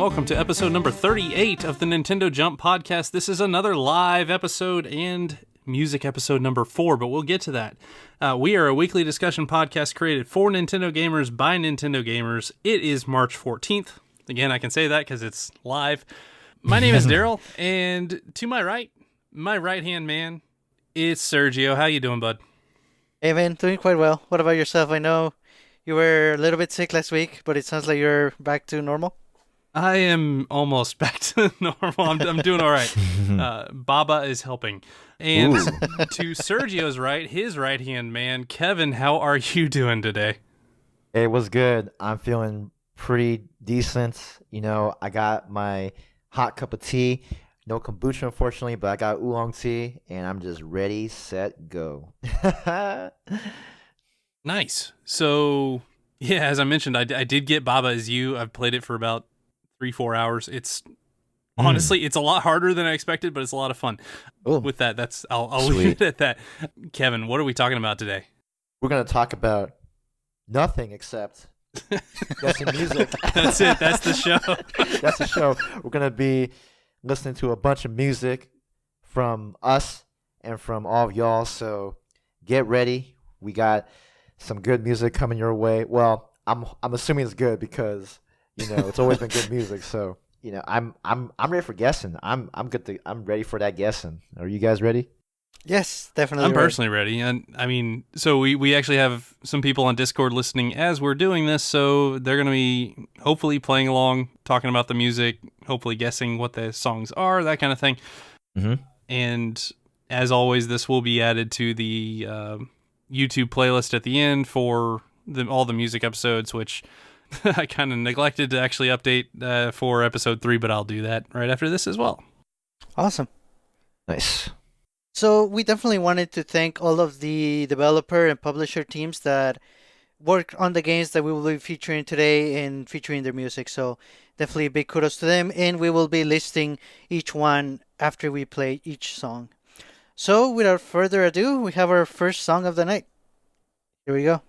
welcome to episode number 38 of the Nintendo Jump Podcast. This is another live episode and music episode number 4, but we'll get to that. We are a weekly discussion podcast created for Nintendo gamers by Nintendo gamers. It is March 14th. Again, I can say that because it's live. My name is Daryl, and to my right-hand man, is Sergio. How you doing, bud? Hey, man, doing quite well. What about yourself? I know you were a little bit sick last week, but it sounds like you're back to normal. I am almost back to normal. I'm doing all right. Baba is helping. And to Sergio's right, his right-hand man, Kevin, how are you doing today? It was good. I'm feeling pretty decent. You know, I got my hot cup of tea. No kombucha, unfortunately, but I got oolong tea, and I'm just ready, set, go. Nice. So, yeah, as I mentioned, I did get Baba Is You. I've played it for about 3-4 hours. It's honestly, it's a lot harder than I expected, but it's a lot of fun. Ooh. With that, I'll leave it at that. Kevin, what are we talking about today? We're going to talk about nothing except guessing music. That's it. That's the show. That's the show. We're going to be listening to a bunch of music from us and from all of y'all, so get ready. We got some good music coming your way. Well, I'm assuming it's good because, you know, it's always been good music. So, you know, I'm ready for guessing. I'm ready for that guessing. Are you guys ready? Yes, definitely. I'm personally ready. And I mean, so we actually have some people on Discord listening as we're doing this, so they're going to be hopefully playing along, talking about the music, hopefully guessing what the songs are, that kind of thing. Mm-hmm. And as always, this will be added to the YouTube playlist at the end for all the music episodes, which I kind of neglected to actually update for episode 3, but I'll do that right after this as well. Awesome. Nice. So we definitely wanted to thank all of the developer and publisher teams that worked on the games that we will be featuring today and featuring their music. So definitely big kudos to them, and we will be listing each one after we play each song. So without further ado, we have our first song of the night. Here we go.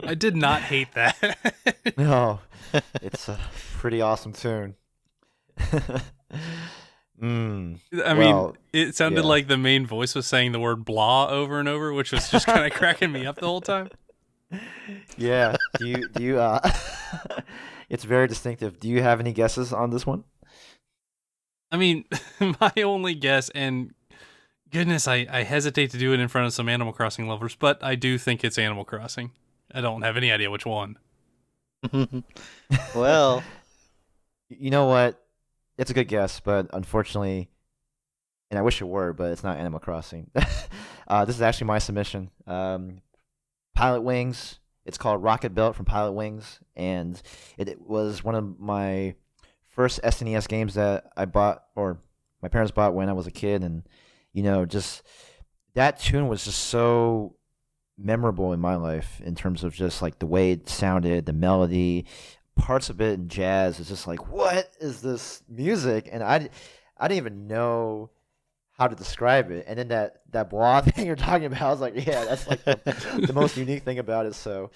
I did not hate that. No, it's a pretty awesome tune. I mean, it sounded like the main voice was saying the word blah over and over, which was just kind of cracking me up the whole time. Yeah. Do you it's very distinctive. Do you have any guesses on this one? I mean, my only guess, and goodness, I hesitate to do it in front of some Animal Crossing lovers, but I do think it's Animal Crossing. I don't have any idea which one. Well, You know what? It's a good guess, but unfortunately, and I wish it were, but it's not Animal Crossing. This is actually my submission. Pilot Wings. It's called Rocket Belt from Pilot Wings, and it was one of my first SNES games that I bought, or my parents bought when I was a kid, and just that tune was just so memorable in my life in terms of just like the way it sounded, the melody, parts of it in jazz. It's just like, what is this music? And I didn't even know how to describe it. And then that blah thing you're talking about, I was like, yeah, that's like the most unique thing about it. So,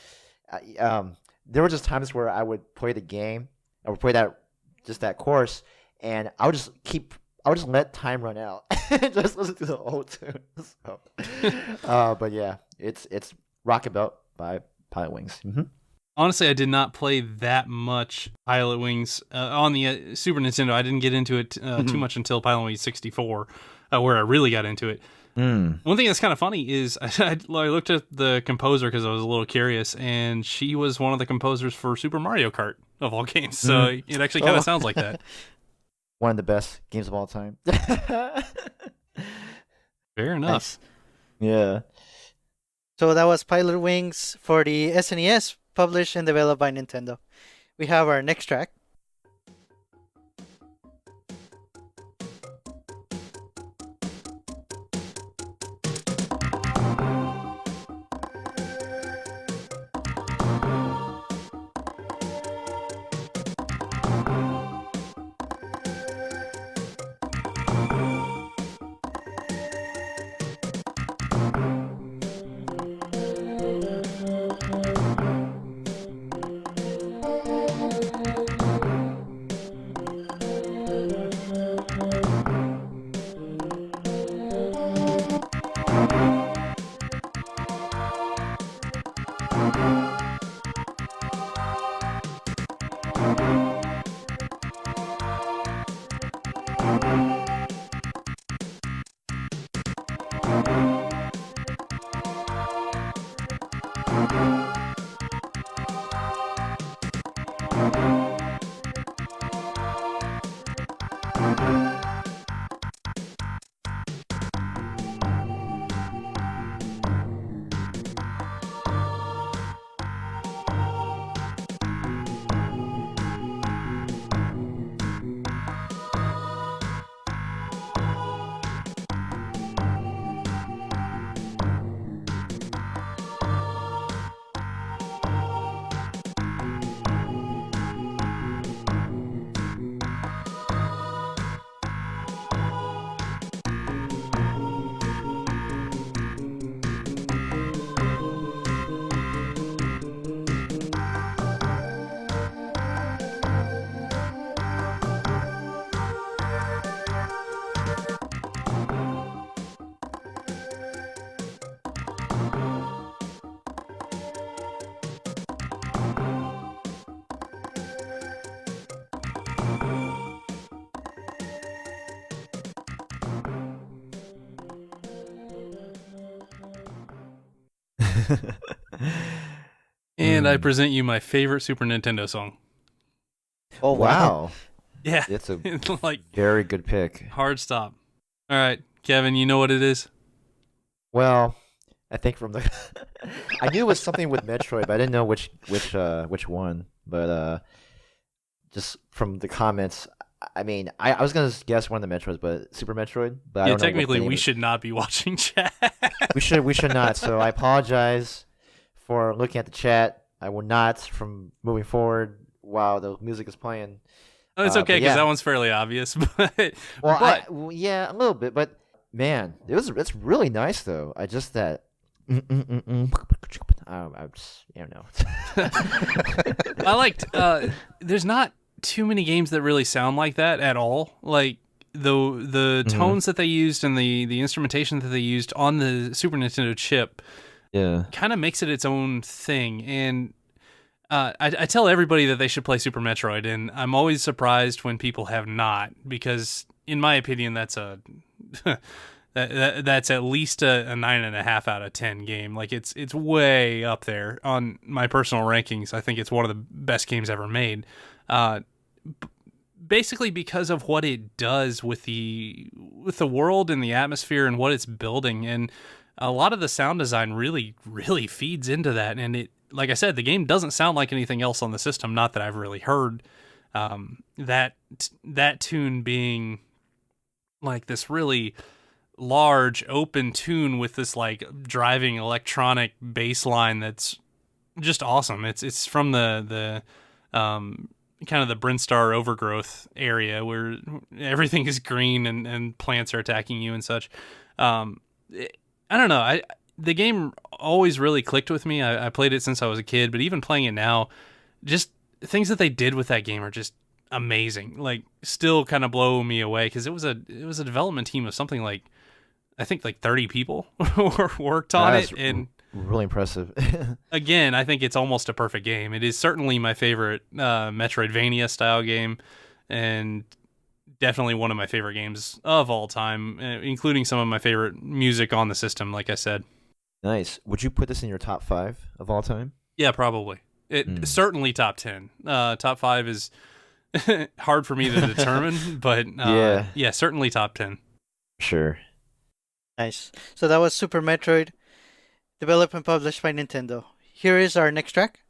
there were just times where I would play the game, I would play that course, and I would just let time run out and just listen to the whole tune. So, but yeah, it's Rocket Belt by Pilot Wings. Mm-hmm. Honestly, I did not play that much Pilot Wings on the Super Nintendo. I didn't get into it too much until Pilot Wings 64, where I really got into it. One thing that's kind of funny is I looked at the composer because I was a little curious, and she was one of the composers for Super Mario Kart, of all games. So it actually kind of sounds like that. One of the best games of all time. Fair enough. Nice. Yeah. so that was Pilot Wings for the SNES, published and developed by Nintendo. We have our next track. And I present you my favorite Super Nintendo song. Oh, wow. Yeah. It's a like very good pick. hard stop. All right, Kevin, you know what it is? Well, I think from the I knew it was something with Metroid, but I didn't know which one. But just from the comments, I mean, I was gonna guess one of the Metroids, but Super Metroid. But I don't know what technically the name we is. should not be watching chat. We should not. So I apologize for looking at the chat. I will not from moving forward while the music is playing. Oh, it's okay but because yeah. that one's fairly obvious. But Well, yeah, a little bit, but man, it's really nice though. I just that. I just, I don't know. I liked. There's not too many games that really sound like that at all. Like the tones that they used and the instrumentation that they used on the Super Nintendo chip, Yeah. kind of makes it its own thing. And I tell everybody that they should play Super Metroid, and I'm always surprised when people have not, because in my opinion, that's a that's at least a 9.5 out of 10 game. Like it's way up there on my personal rankings. I think it's one of the best games ever made. Basically because of what it does with the world and the atmosphere and what it's building, and a lot of the sound design really feeds into that. And it, like I said, the game doesn't sound like anything else on the system. Not that I've really heard that tune being like this really large open tune with this like driving electronic bass line that's just awesome. It's from the kind of the Brinstar overgrowth area where everything is green and plants are attacking you and such. I don't know. The game always really clicked with me. I played it since I was a kid, but even playing it now, just things that they did with that game are just amazing. Like, still kind of blow me away because it was a development team of something like, I think like 30 people worked on it, and really impressive. Again, I think it's almost a perfect game. It is certainly my favorite Metroidvania style game, and definitely one of my favorite games of all time, including some of my favorite music on the system, like I said. Nice. Would you put this in your top 5 of all time? Yeah, probably. Certainly top 10. Top 5 is hard for me to determine, but yeah, certainly top 10. Sure. Nice. So that was Super Metroid, developed and published by Nintendo. Here is our next track.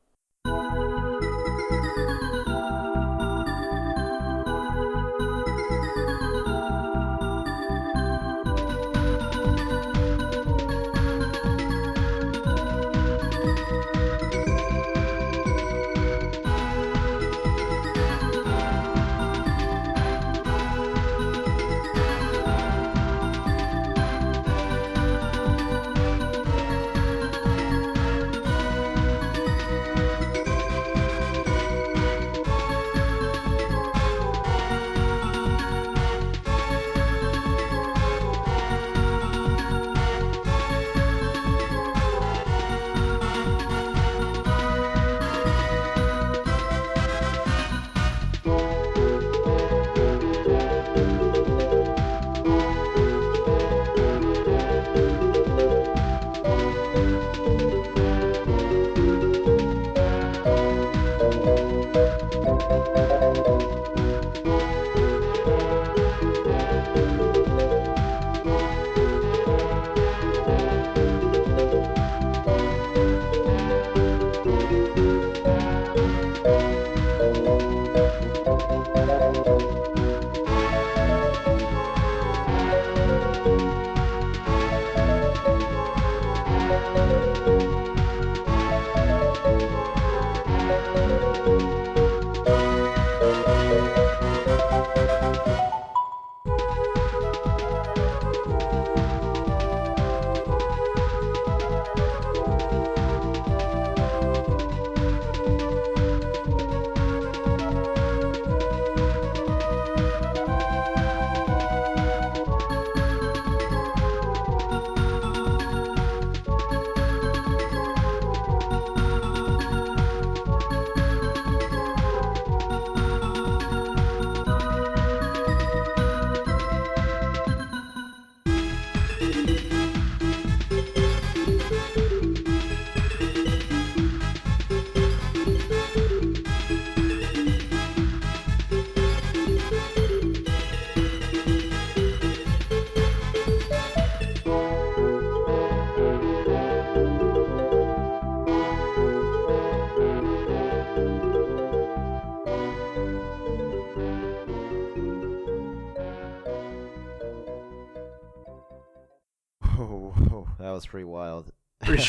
That was pretty wild. Pretty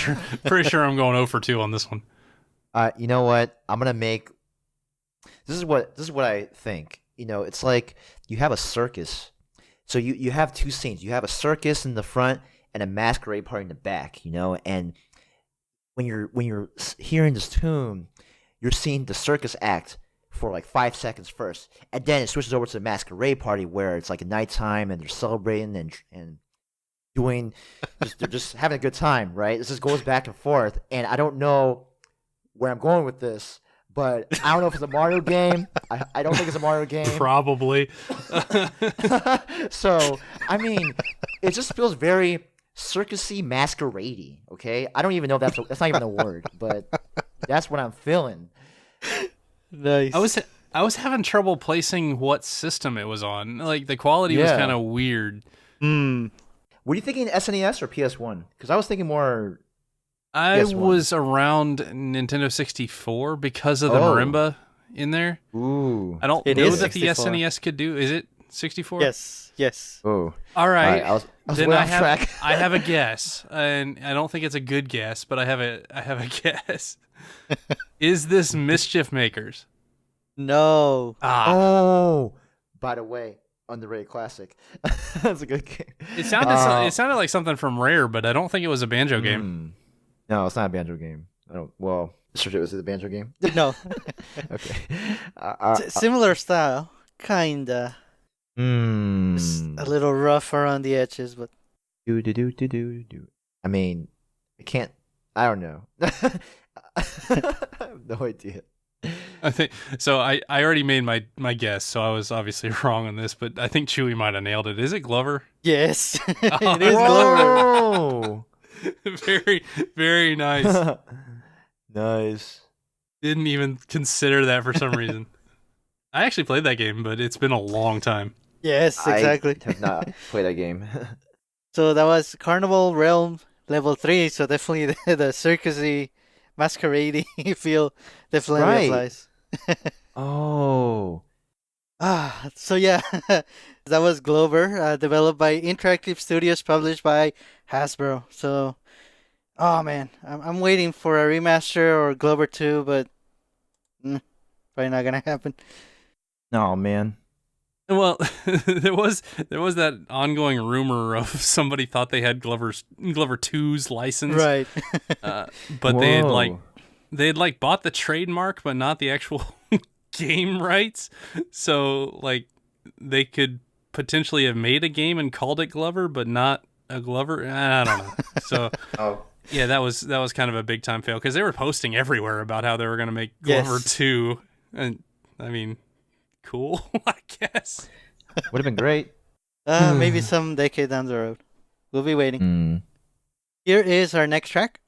sure I'm going 0 for 2 on this one. You know what? I'm gonna make. This is what I think. You know, it's like you have a circus. So you have two scenes. You have a circus in the front and a masquerade party in the back. You know, and when you're hearing this tune, you're seeing the circus act for like 5 seconds first, and then it switches over to the masquerade party where it's like a nighttime and they're celebrating and doing they're just having a good time, right? This just goes back and forth, and I don't know where I'm going with this, but I don't know if it's a Mario game. I don't think it's a Mario game. Probably. So, I mean, It just feels very circusy, masqueradey. Okay, I don't even know if that's not even a word, but that's what I'm feeling. Nice. I was having trouble placing what system it was on. Like the quality was kind of weird. Were you thinking SNES or PS1? Because I was thinking more. I PS1. was around Nintendo 64 because of the marimba in there. Ooh. I don't It know is that the 64. SNES could do. Is it 64? Yes. Oh. All right. I was Then way I off have track. I have a guess, and I don't think it's a good guess, but I have a guess. Is this Mischief Makers? No. Ah, Oh. By the way, underrated classic. That's a good game. it sounded like something from Rare, but I don't think it was a banjo game. No, it's not a banjo game. I don't. Well, was it a banjo game? No. Okay. Similar style, kinda. Just a little rough around the edges, but Do. I mean, I can't. I don't know. I have no idea. I think so. I already made my guess, so I was obviously wrong on this, but I think Chewy might have nailed it. Is it Glover? yes, Oh, it is Glover. Whoa! Very, very nice. Nice. Didn't even consider that for some reason. I actually played that game, but it's been a long time. Yes, exactly. I have not played that game. So that was Carnival Realm level 3. So definitely the circusy, masqueradey feel definitely Right. applies. Oh. So yeah, that was Glover, developed by Interactive Studios, published by Hasbro. So, oh man, I'm waiting for a remaster or Glover 2, but probably not gonna happen. Oh man. Well, there was that ongoing rumor of somebody thought they had Glover 2's license, Right. but they had bought the trademark, but not the actual game rights. So like they could potentially have made a game and called it Glover, but not a Glover. I don't know. So yeah, that was kind of a big time fail because they were posting everywhere about how they were going to make Glover 2, and I mean, cool, I guess. Would have been great. Maybe some decade down the road. We'll be waiting. Here is our next track.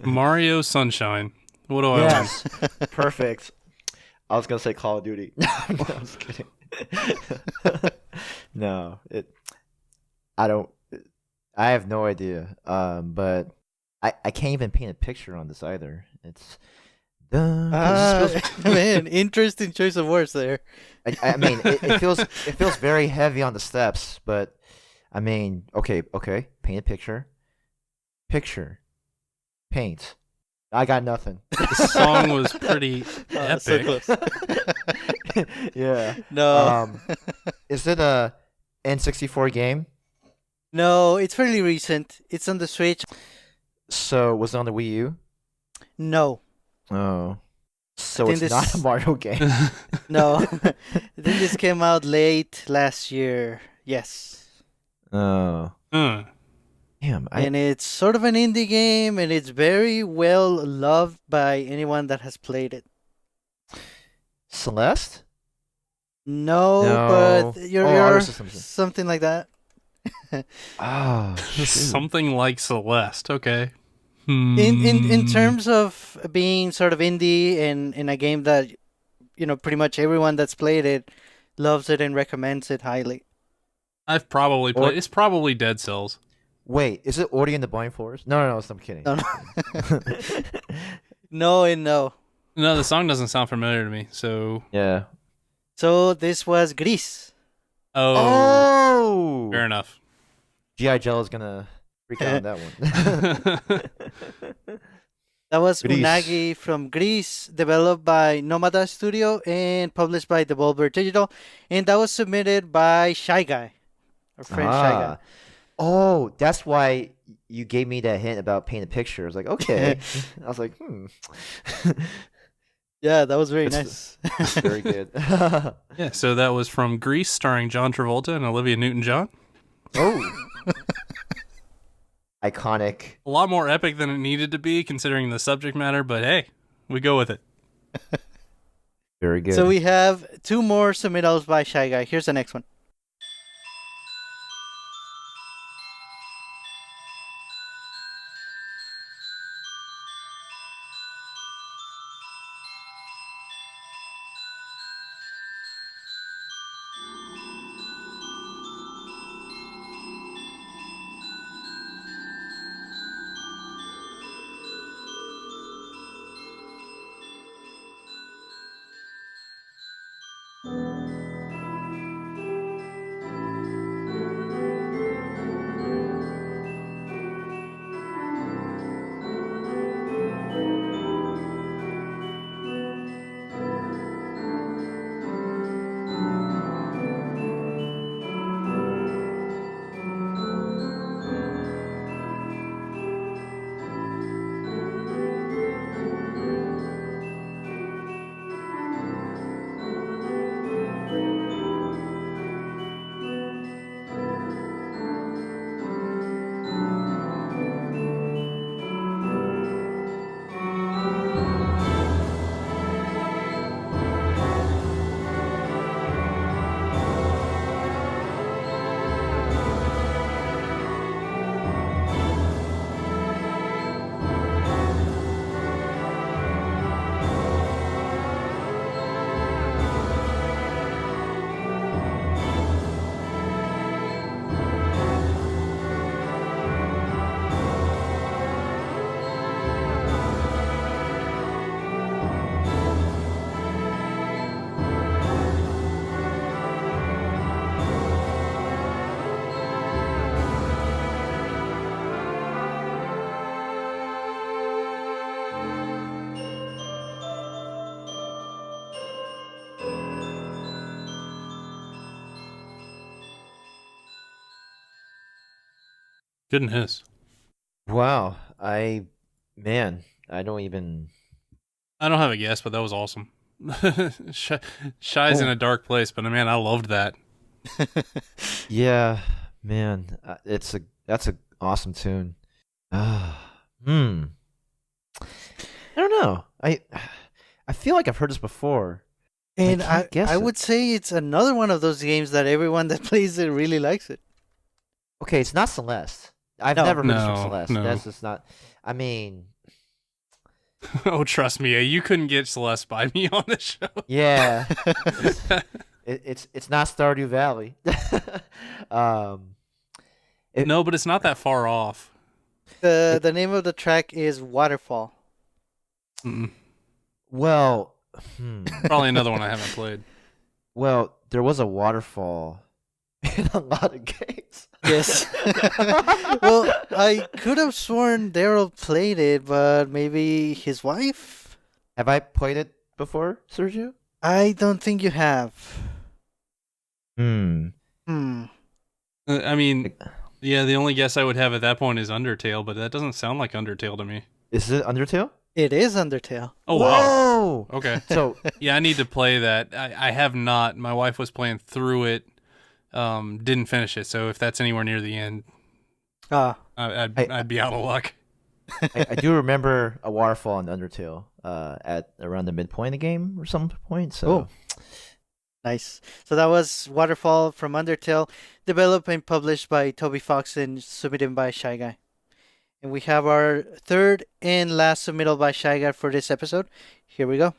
Mario Sunshine. What do I win? Yes, perfect. I was gonna say Call of Duty. No, I'm just kidding. No, I don't. I have no idea. But I can't even paint a picture on this either. It's. Man, interesting choice of words there. I mean, it feels very heavy on the steps, but I mean, okay, paint a picture, paint. I got nothing. The song was pretty epic. So close. Yeah. No. Is it a N64 game? No, it's fairly recent. It's on the Switch. So was it on the Wii U? No. Oh. So think it's not a Mario game. No. I think this came out late last year. Yes. Oh. Damn. And it's sort of an indie game, and it's very well loved by anyone that has played it. Celeste? No, No. but you're Other Systems. something like that. Oh, shoot. Something like Celeste. Okay. In terms of being sort of indie and in a game that pretty much everyone that's played it loves it and recommends it highly. I've probably played. It's probably Dead Cells. Wait, is it Ori and the Blind Forest? No, I'm kidding. No, no and no. No, the song doesn't sound familiar to me. So Yeah. So this was Gris. Oh! Fair enough. G.I. Joe is gonna freak out on that one. That was Gris. Unagi from Greece, developed by Nomada Studio and published by Devolver Digital. And that was submitted by Shy Guy, our friend Shy Guy. Oh, that's why you gave me that hint about paint a picture. I was like, okay. I was like, Yeah, that was very It's- nice. That's very good. Yeah, so that was from Grease, starring John Travolta and Olivia Newton-John. Oh. Iconic. A lot more epic than it needed to be, considering the subject matter, but hey, we go with it. Very good. So we have two more submittals by Shy Guy. Here's the next one. Goodness. Wow. I don't even. I don't have a guess, but that was awesome. Shy's in a dark place, but man, I loved that. Yeah, man. That's a awesome tune. I don't know. I feel like I've heard this before. And can't guess I it. would say it's another one of those games that everyone that plays it really likes it. Okay, it's not Celeste. I've No. never heard No, of Celeste. no. That's just not. I mean, Oh, trust me, you couldn't get Celeste by me on this show. yeah, it's not Stardew Valley. um, No, but it's not that far off. The name of the track is Waterfall. Mm-mm. well, Probably another one I haven't played. well, there was a waterfall in a lot of games. Yes. Well, I could have sworn Daryl played it, but maybe his wife? Have I played it before, Sergio? I don't think you have. Hmm. I mean, yeah, the only guess I would have at that point is Undertale, but that doesn't sound like Undertale to me. Is it Undertale? It is Undertale. Oh, wow. Whoa! Okay. So Yeah, I need to play that. I have not. My wife was playing through it, didn't finish it, so if that's anywhere near the end, I'd be out of luck. I do remember a waterfall in Undertale at around the midpoint of the game or some point. So Oh. Nice. So that was Waterfall from Undertale, developed and published by Toby Fox and submitted by Shy Guy. And we have our third and last submittal by Shy Guy for this episode. Here we go.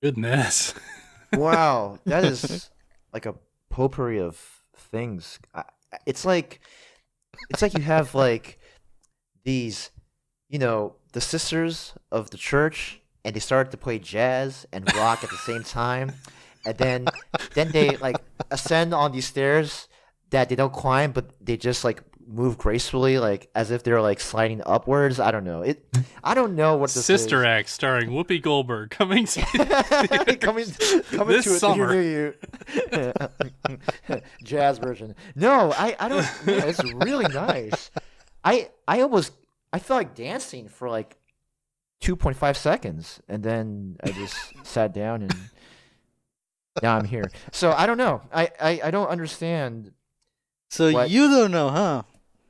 Goodness. wow, that is like a potpourri of things. It's like you have like these, the sisters of the church, and they started to play jazz and rock at the same time, and then they like ascend on these stairs that they don't climb, but they just like move gracefully, like as if they're like sliding upwards. I don't know. I don't know what this Sister is. Act starring Whoopi Goldberg coming to coming this to summer. near you. Jazz version. No, I don't. Man, it's really nice. I felt like dancing for like 2.5 seconds, and then I just sat down, and now I'm here. So I don't know. I don't understand. So What? you don't know, huh?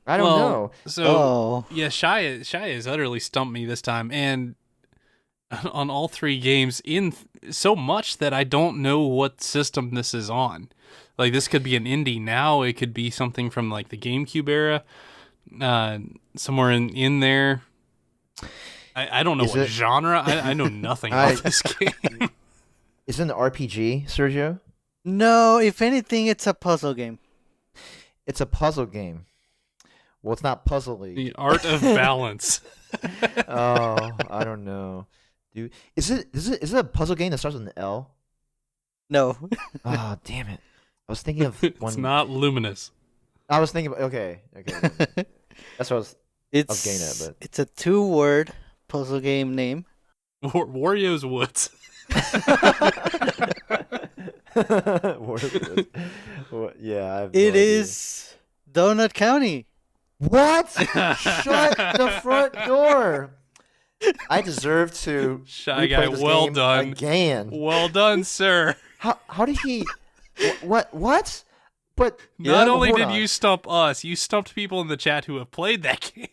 I don't know. So Oh. yeah, Shy has utterly stumped me this time, and on all three games in so much that I don't know what system this is on. Like, this could be an indie now. It could be something from like the GameCube era, somewhere in there. I don't know Is what it- genre. I know nothing about this game. Is it an RPG, Sergio? No, if anything, it's a puzzle game. It's a puzzle game. Well, it's not Puzzle League. The art of balance. Oh, I don't know, dude. Is it a puzzle game that starts with an L? No. Oh, damn it! I was thinking of It's one. not Luminous. I was thinking. Okay. That's what I was. It's getting at, but- it's a 2-word puzzle game name. Wario's Woods. Yeah, I have It no idea. is Donut County. What? Shut the front door. I deserve to Shy replay Guy, this well game done. again. Well done, sir. How did he? What? But Not only hold did on. you stump us, you stumped people in the chat who have played that game.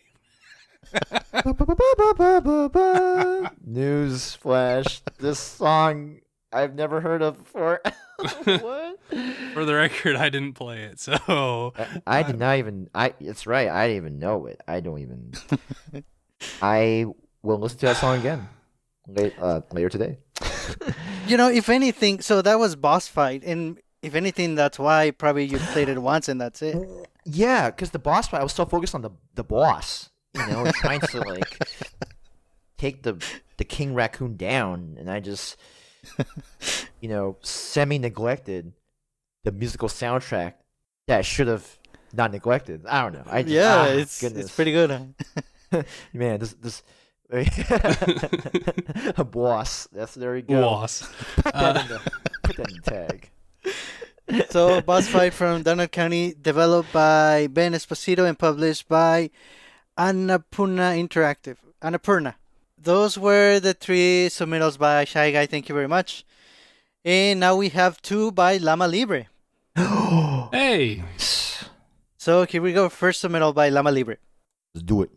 News flash. This song I've never heard of before. What? For the record, I didn't play it, so I did not even. It's right. I didn't even know it. I don't even. I will listen to that song again later today. If anything, so that was boss fight, and if anything, that's why probably you played it once and that's it. Yeah, because the boss fight, I was so focused on the boss, trying to take the King Raccoon down, and I just, semi-neglected the musical soundtrack that I should have not neglected. I don't know. It's pretty good. Huh? Man, this a boss. There we go. loss. Put that in the tag. So, boss fight from Donut County, developed by Ben Esposito and published by Annapurna Interactive. Annapurna. Those were the 3 submittals by Shy Guy. Thank you very much. And now we have 2 by Lama Libre. Hey, So here we go. First submittal by Lama Libre. Let's do it.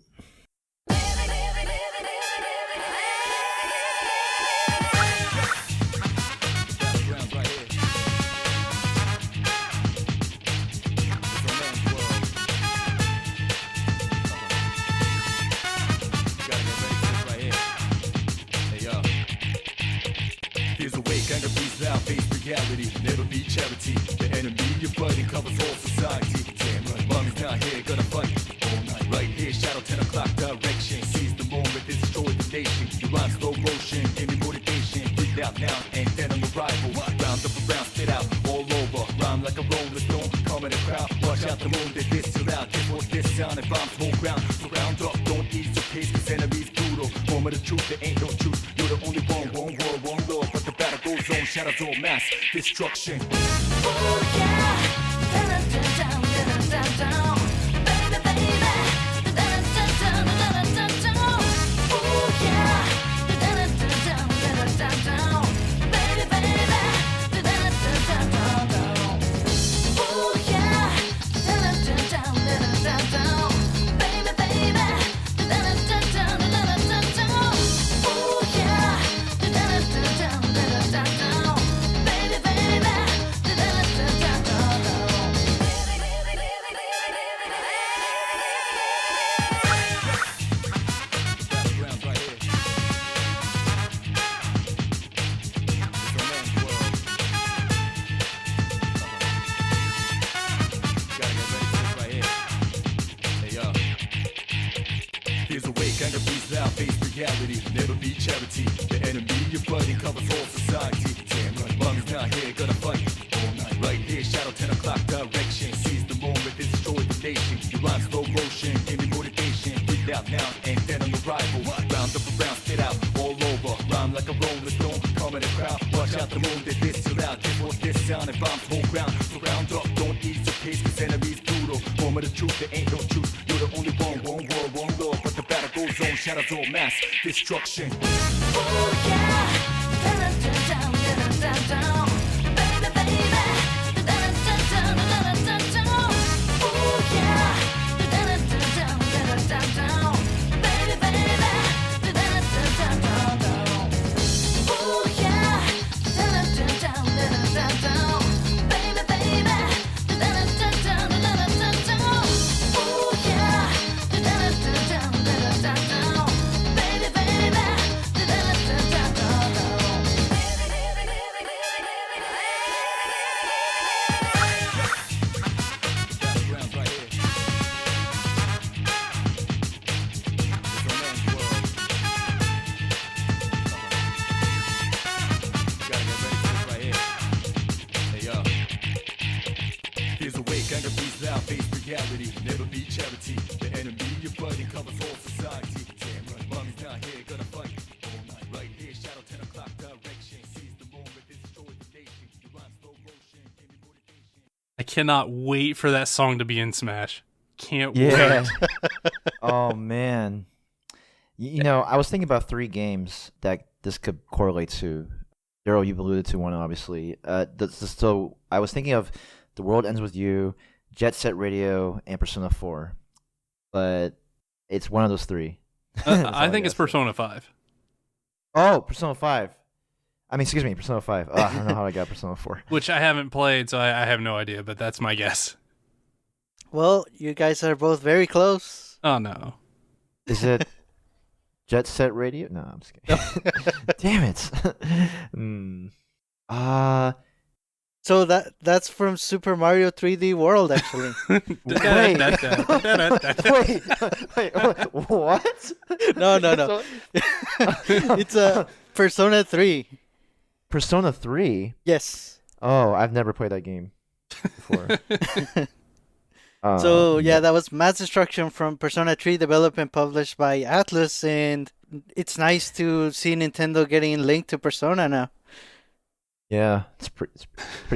Here's a wake, anger, peace out, face reality, never be charity. The enemy you're fighting covers all society. Damn right, mommy's not here, gonna fight all night. Right here, shadow 10 o'clock direction. Seize the moment, destroy the nation. You rhyme slow motion, give me motivation. Breathe out now, and then on the rival. Round up around, spit out, all over. Rhyme like a rolling stone, come in the crowd. Watch out the moon, they diss you loud. Guess what this sound, and bombs whole ground. Surround up, don't ease your pace, cause enemies brutal. Moment of truth, there ain't no truth. You're the only one world, one love. But the battle goes on, shadows all mass destruction. Oh yeah, down, down, down, down, down, baby, baby, down, down, down, down, down. Oh yeah, down, down, down, down, down, baby, baby, down, down, down, down. Oh yeah, down, down, down, down, down, baby, baby, down, down, down, down, down. Oh yeah, down, down, down, down, down, baby, baby, down, down, down, down. Battlegrounds right here. It's a man's world. Gotta get ready for this right here. Hey yo. Here's a wake, anger, peace out, face reality, never be charity. The enemy you're fighting covers all society. Damn right, mommy's not here, gonna fight all night. Right here, shadow 10 o'clock direction. Seize the moment, destroy the nation. You rhyme slow motion, give me motivation. Breathe out now, and then on the rival. Round up around, spit out, all over. Rhyme like a rolling stone, come in the crowd. Watch out the moon, they diss you loud. Guess what this sound, and bombs whole ground. Surround up, don't ease your pace, cause enemies brutal. Moment of truth, there ain't no truth. You're the only one world, one love. But the battle goes on, shadows all mass destruction. Oh yeah, down, down, down, down, down, baby, baby, down, down, down, down, down. Oh yeah, down, down, down, down, down, baby, baby, down, down, down, down. Oh yeah, down, down, down, down, down, baby, baby, down, down, down, down, down. Oh yeah, down, down, down, down, down, baby, baby, down, down, down, down. Battlegrounds right here. It's a man's world. Gotta get ready for this right here. Hey yo. Here's a wake, anger, peace out, face reality, never be charity. The enemy you're fighting covers all society. Damn right, mommy's not here, gonna fight all night. Right here, shadow 10 o'clock direction. Seize the moment, destroy the nation. You rhyme slow cannot wait for that song to be in Smash. Can't Yeah. wait. Oh man. You know, I was thinking about 3 games that this could correlate to. Daryl, you've alluded to one, obviously. So I was thinking of The World Ends With You, Jet Set Radio, and Persona 4. But it's one of those 3. I think it's Persona 5. Oh, Persona 5. I mean, excuse me, Persona 5. I don't know how I got Persona 4. Which I haven't played, so I have no idea, but that's my guess. Well, you guys are both very close. Oh, no. Is it Jet Set Radio? No, I'm just kidding. Damn it. So that's from Super Mario 3D World, actually. Wait, what? No. It's a Persona 3. Persona 3? Yes. Oh, I've never played that game before. So that was Mass Destruction from Persona 3, developed and published by Atlus, and it's nice to see Nintendo getting linked to Persona now. Yeah, it's pretty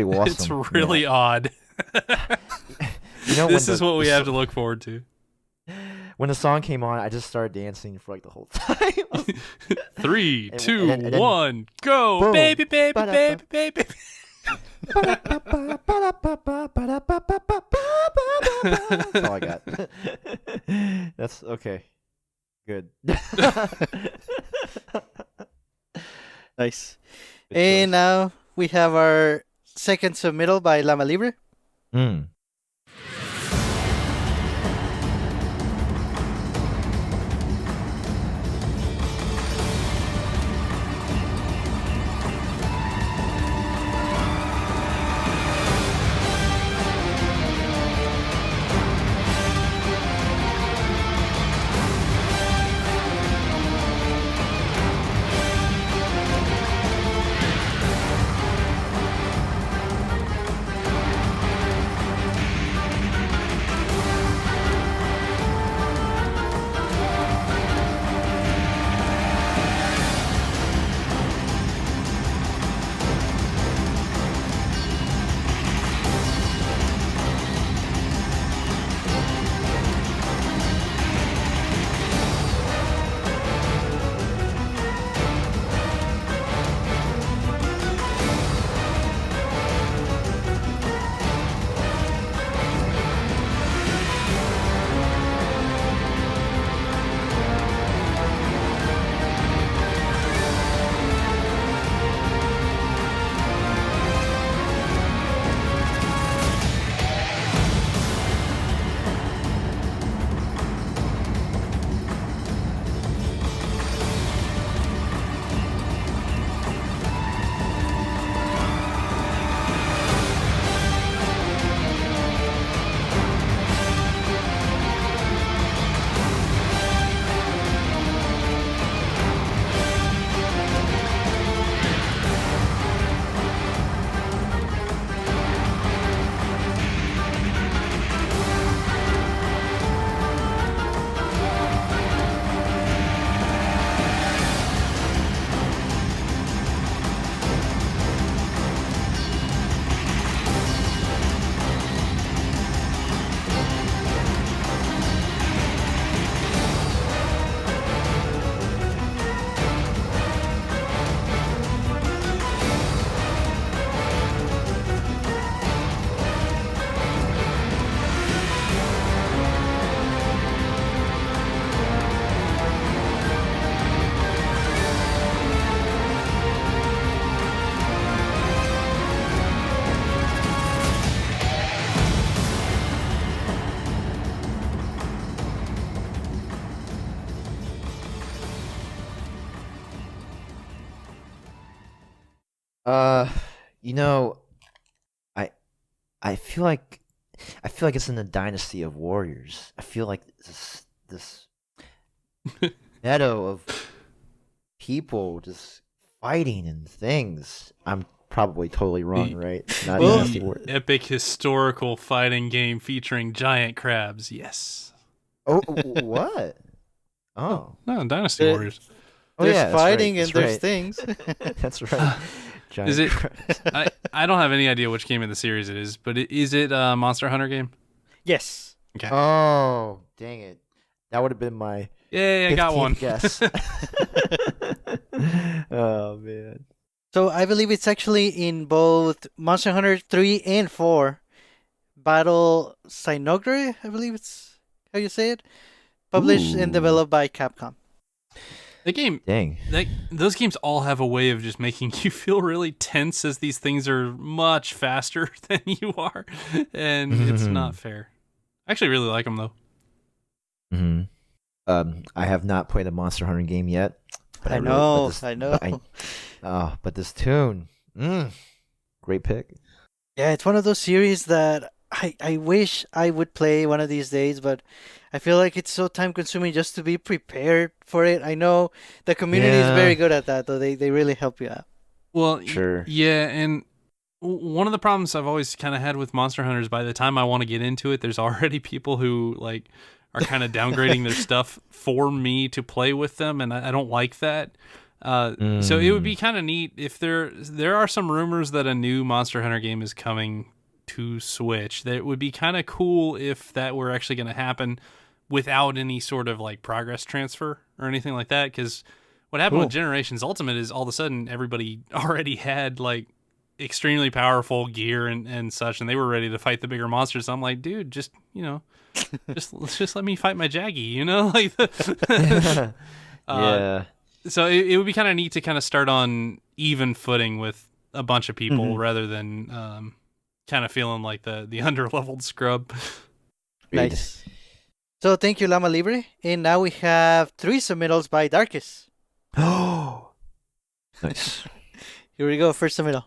awesome. It's really odd. You know, This is what we have to look forward to. When the song came on, I just started dancing for like the whole time. 3, 2, and then 1, go, boom. baby, baby, Ba-da-ba. baby, baby. That's all I got. That's okay. Good. Nice. Good And choice. now we have our second submittal by Lama Libre. Mm. You know, I I feel like it's in the dynasty of warriors. I feel like this meadow of people just fighting and things. I'm probably totally wrong, right? Not Well, Dynasty Warriors. Epic historical fighting game featuring giant crabs. Yes. Oh, what? Oh. No, Dynasty The- Warriors. Oh, There's yeah, that's right, fighting that's and there's right. things. That's right. Giant Is it? crabs. I don't have any idea which game in the series it is, but is it a Monster Hunter game? Yes. Okay. Oh, dang it. That would have been my Yay, I got 15th one. guess. Oh, man. So I believe it's actually in both Monster Hunter 3 and 4. Battle Sinogre, I believe it's how you say it. Published and Ooh. developed by Capcom. The game, Dang. those games all have a way of just making you feel really tense as these things are much faster than you are, and it's not fair. I actually really like them though. I have not played a Monster Hunter game yet. But I really- know, but this- I know. but this tune. Great pick. Yeah, it's one of those series that I wish I would play one of these days, but I feel like it's so time consuming just to be prepared for it. I know the community is Yeah. very good at that, though. They really help you out. Well, Sure. yeah, and one of the problems I've always kind of had with Monster Hunter is by the time I want to get into it, there's already people who like are kind of downgrading their stuff for me to play with them, and I don't like that. So it would be kind of neat if there are some rumors that a new Monster Hunter game is coming to Switch. That would be kind of cool if that were actually going to happen without any sort of like progress transfer or anything like that. Because what happened with Generations Ultimate is all of a sudden everybody already had like extremely powerful gear and such, and they were ready to fight the bigger monsters. I'm like, dude, just just let me fight my Jaggy, like. Yeah. So it would be kind of neat to kind of start on even footing with a bunch of people rather than kind of feeling like the underleveled scrub. Nice. So thank you, Lama Libre. And now we have 3 submittals by Darkest. Oh. Nice. Here we go, first submittal.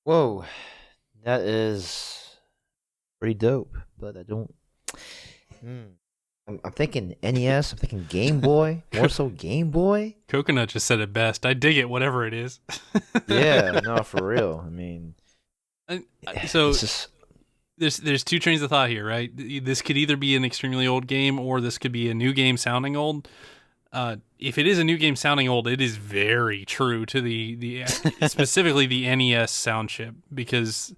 Whoa. That is pretty dope, but I don't. I'm thinking NES. I'm thinking Game Boy. More so Game Boy. Coconut just said it best. I dig it, whatever it is. Yeah, no, for real. I mean, So It's just there's two trains of thought here, right? This could either be an extremely old game or this could be a new game sounding old. If it is a new game sounding old, it is very true to the specifically the NES sound chip because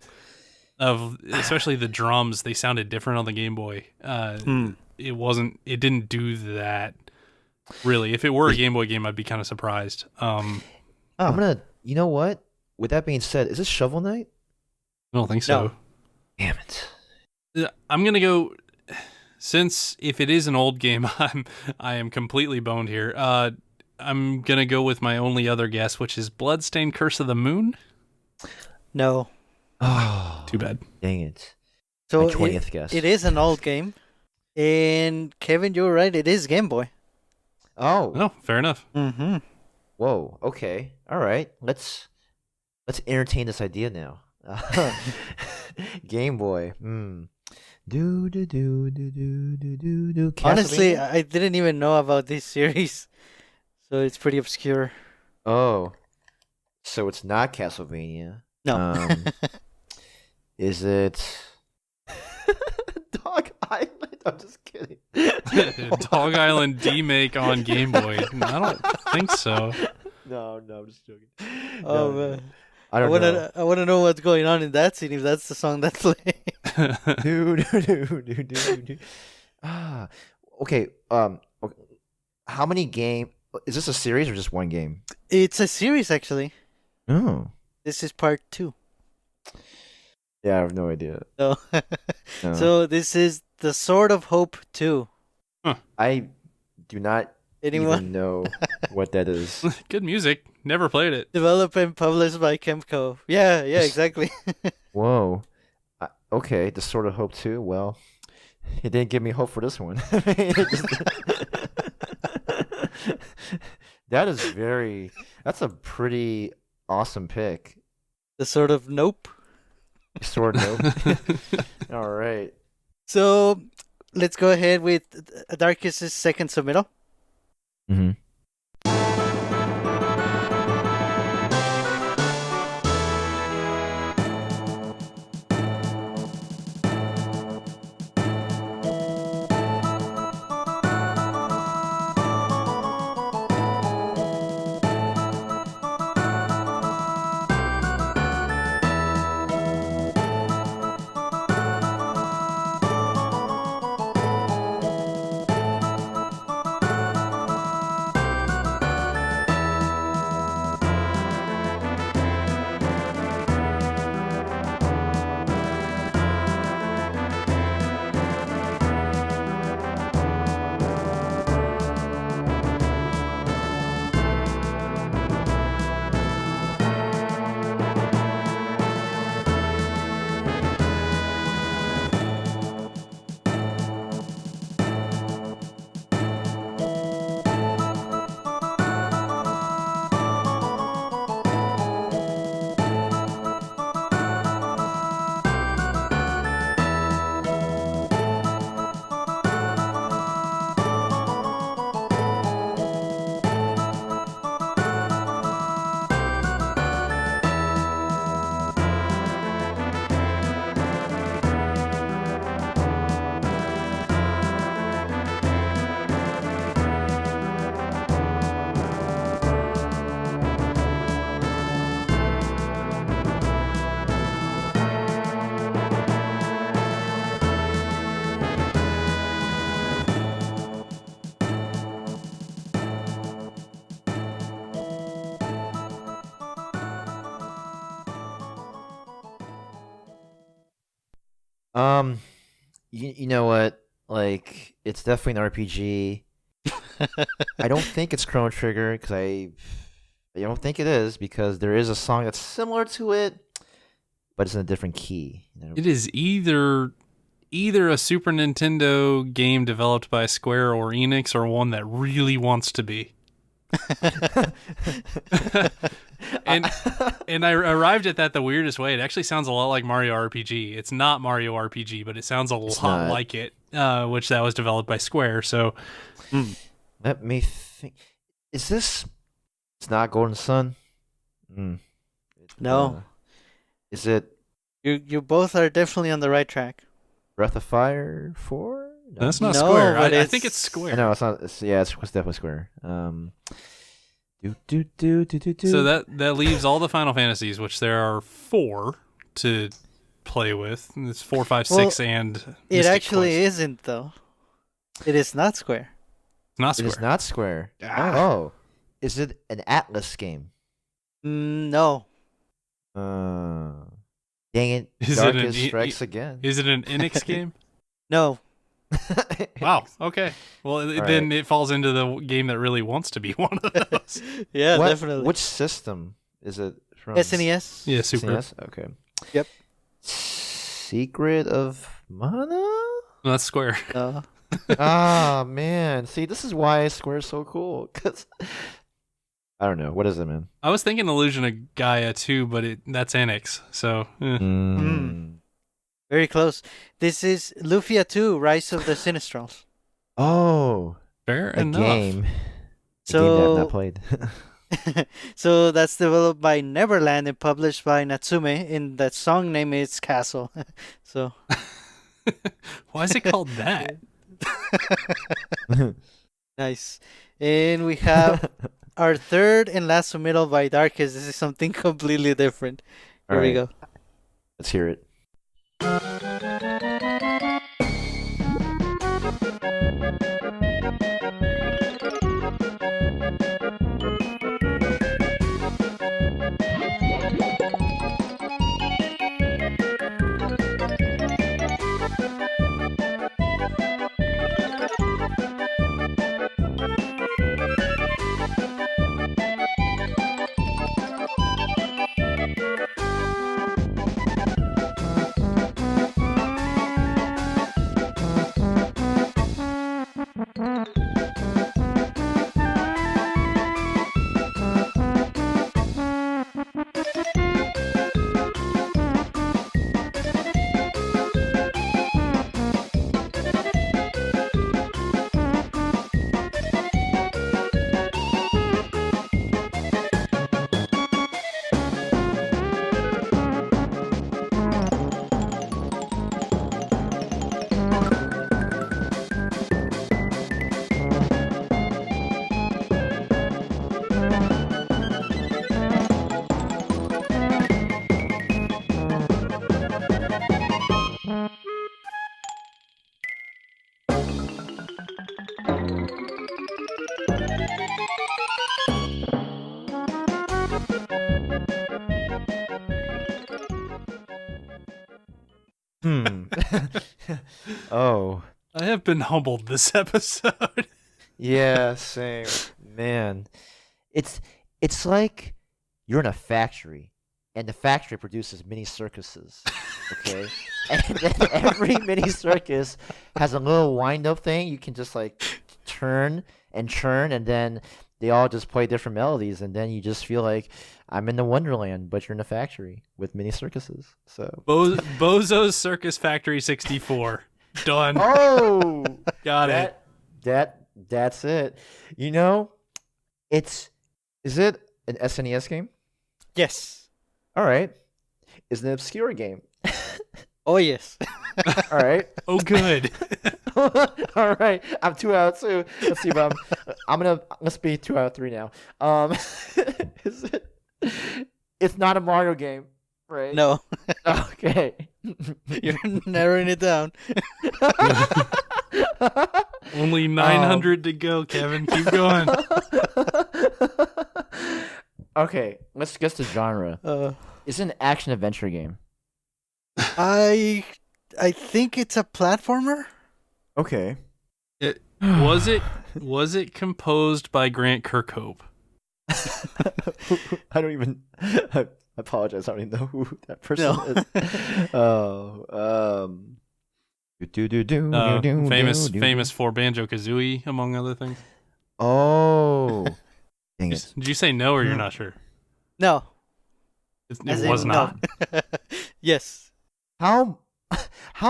of especially the drums. They sounded different on the Game Boy. It didn't do that really. If it were a Game Boy game, I'd be kind of surprised. I'm gonna. You know what? With that being said, is this Shovel Knight? I don't think so. No. Damn it! I'm gonna go. Since if it is an old game, I am completely boned here. I'm gonna go with my only other guess, which is Bloodstained: Curse of the Moon. No. Oh, Too bad. dang it! So My 20th guess. It is an old game. And Kevin, you're right. It is Game Boy. Oh, Oh, fair enough. Mm-hmm. whoa. Okay, all right. Let's entertain this idea now. Game Boy. Do do do do do do do do. Honestly, Castlevania? I didn't even know about this series. So it's pretty obscure. Oh, so it's not Castlevania. No. Is it Dog Island? I'm just kidding. Dog Island D-Make on Game Boy. I don't think so. No, I'm just joking. Oh, No, man. I don't know. I wanna know what's going on in that scene if that's the song that's playing. do do do do do do. Ah, okay. Okay. How many game? Is this a series or just one game? It's a series actually. Oh, This is part 2. yeah. I have no idea. So, No. so this is the Sword of Hope 2. I do not Anyone? even know what that is. Good music. Never played it. Developed and published by Kemco. Yeah, exactly. Whoa. Okay, the Sword of Hope too. Well, it didn't give me hope for this one. That's a pretty awesome pick. The Sword of Nope. Sword Nope. All right. So let's go ahead with Darkest's second submittal. Mm-hmm. You know what? Like, it's definitely an RPG. I don't think it's Chrono Trigger because I don't think it is because there is a song that's similar to it, but it's in a different key. You know? It is either a Super Nintendo game developed by Square or Enix or one that really wants to be. and I arrived at that the weirdest way. It actually sounds a lot like Mario RPG. It's not Mario RPG, but it sounds a lot not. like it, which that was developed by Square. So Let me think. Is this? It's not Golden Sun. No. Is it You both are definitely on the right track. Breath of Fire 4? No. That's not No, Square. but I think it's it's- Square. No, it's not. It's definitely Square. Do. So that leaves all the Final Fantasies, which there are 4 to play with. It's 4, 5, 6, Well, and It Mystic actually Quest. isn't, though. It is not Square. It's not It Square. is not Square. Ah. Oh, is it an Atlas game? No. Dang it! Is it an Darkest E- strikes again. Is it an Enix game? No. Wow. Okay. Well, then it falls into the game that really wants to be one of those. Yeah, What- definitely. Which system is it from? SNES? Yeah, Super. SNES? Okay. Yep. Secret of Mana? No, that's Square. No. Ah, man. See, this is why Square's so cool. Cause I don't know. What is it, man? I was thinking Illusion of Gaia too, but that's Enix. So Very close. This is Lufia 2, Rise of the Sinistrals. Oh, fair a enough. game. A game that I've So, not played. so that's developed by Neverland and published by Natsume, and that song name is Castle. So, Why is it called that? nice. And we have our third and last submittal by Darkest. This is something completely different. Here we Alright. go. Let's hear it. Oh, I have been humbled this episode. yeah, same. Man, it's like you're in a factory, and the factory produces mini circuses. Okay, and then every mini circus has a little wind-up thing. You can just like turn and churn, and then they all just play different melodies, and then you just feel like I'm in the Wonderland, but you're in a factory with mini circuses. So. Bozo's Circus Factory 64. Done. Oh, Got it. That's it. You know, is it an SNES game? Yes. All right. It's an obscure game. Oh, yes. All right. Oh, good. All right. I'm 2 out of 2. Let's see if let's be 2 out of 3 now. Is it? It's not a Mario game, right? No. Okay. You're narrowing it down. Only 900 to go, Kevin. Keep going. Okay. Let's guess the genre. It's an action adventure game. I think it's a platformer. Okay. Was it composed by Grant Kirkhope? I don't even. I apologize. I don't even know who that person No. is. Oh, Famous for Banjo Kazooie, among other things. Oh, dang it! Did you say no, or you're not sure? No. It As in was no. not. Yes. How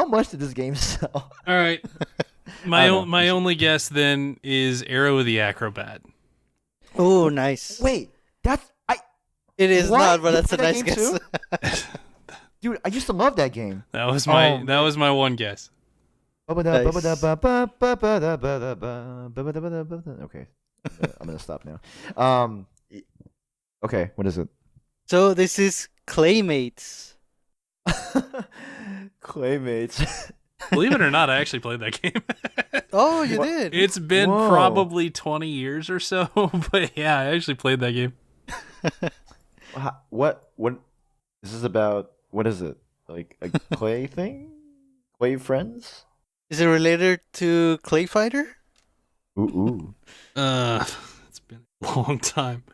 much did this game sell? All right. I don't know. My only guess then is Arrow of the Acrobat. Oh, nice. Wait, It is What? not, but You that's a played nice that game guess. Dude, I used to love that game. That was Oh, my one guess. Okay. I'm gonna stop now. Okay, what is it? So this is Claymates. Claymates. Believe it or not, I actually played that game. Oh, you did. It's been Whoa. probably 20 years or so, but yeah, I actually played that game. What this is about? What is it? Like a clay thing? Clay friends? Is it related to Clay Fighter? Ooh. It's been a long time.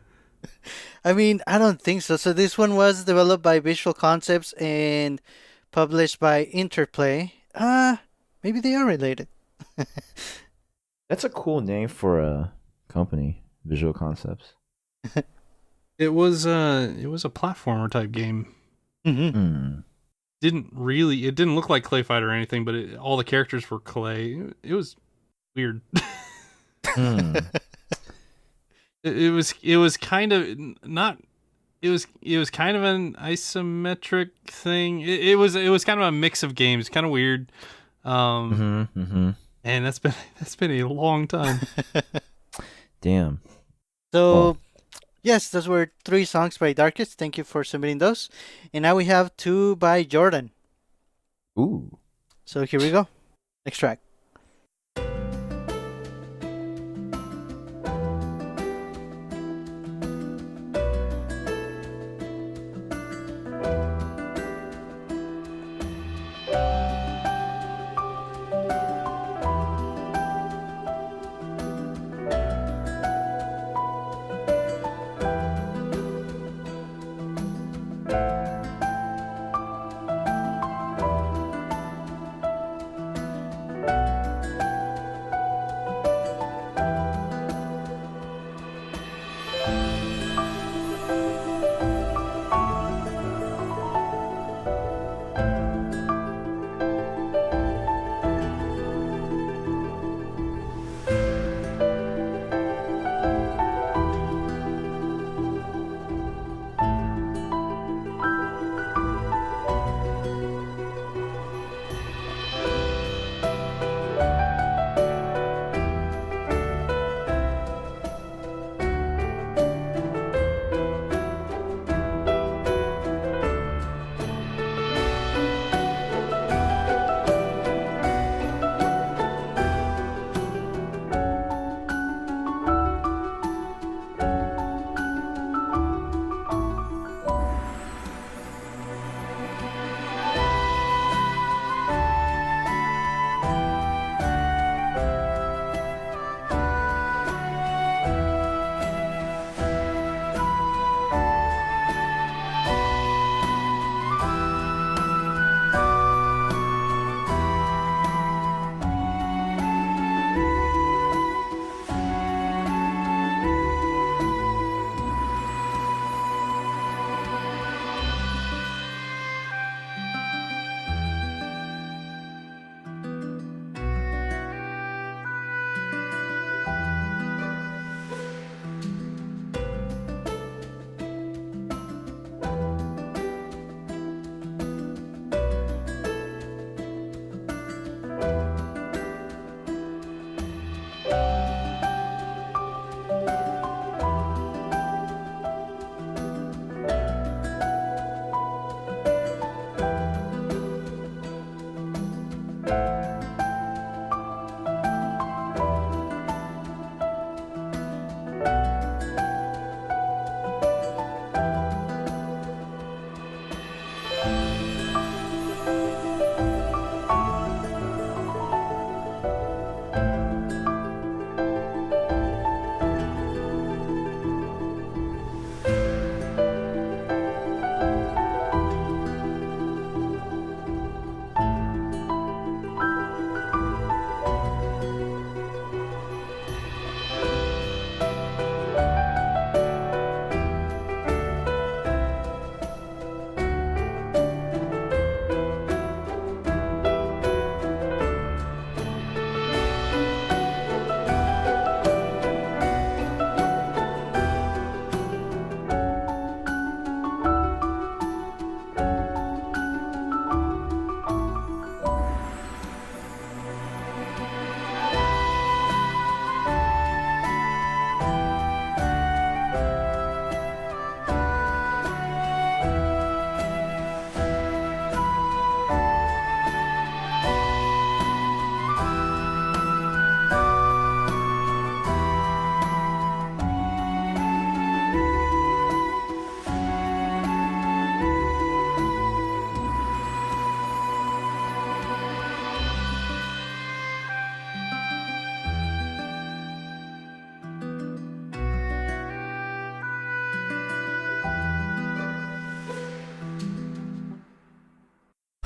I mean, I don't think so. So this one was developed by Visual Concepts and published by Interplay. Maybe they are related. That's a cool name for a company, Visual Concepts. It was a platformer type game. Mm-hmm. It didn't look like Clay Fighter or anything, but all the characters were clay. It was weird. It was kind of not. It was kind of an isometric thing. It was kind of a mix of games, kind of weird. And that's been a long time. Damn. So, yes, those were 3 songs by Darkest. Thank you for submitting those. And now we have 2 by Jordan. Ooh. So here we go. Next track.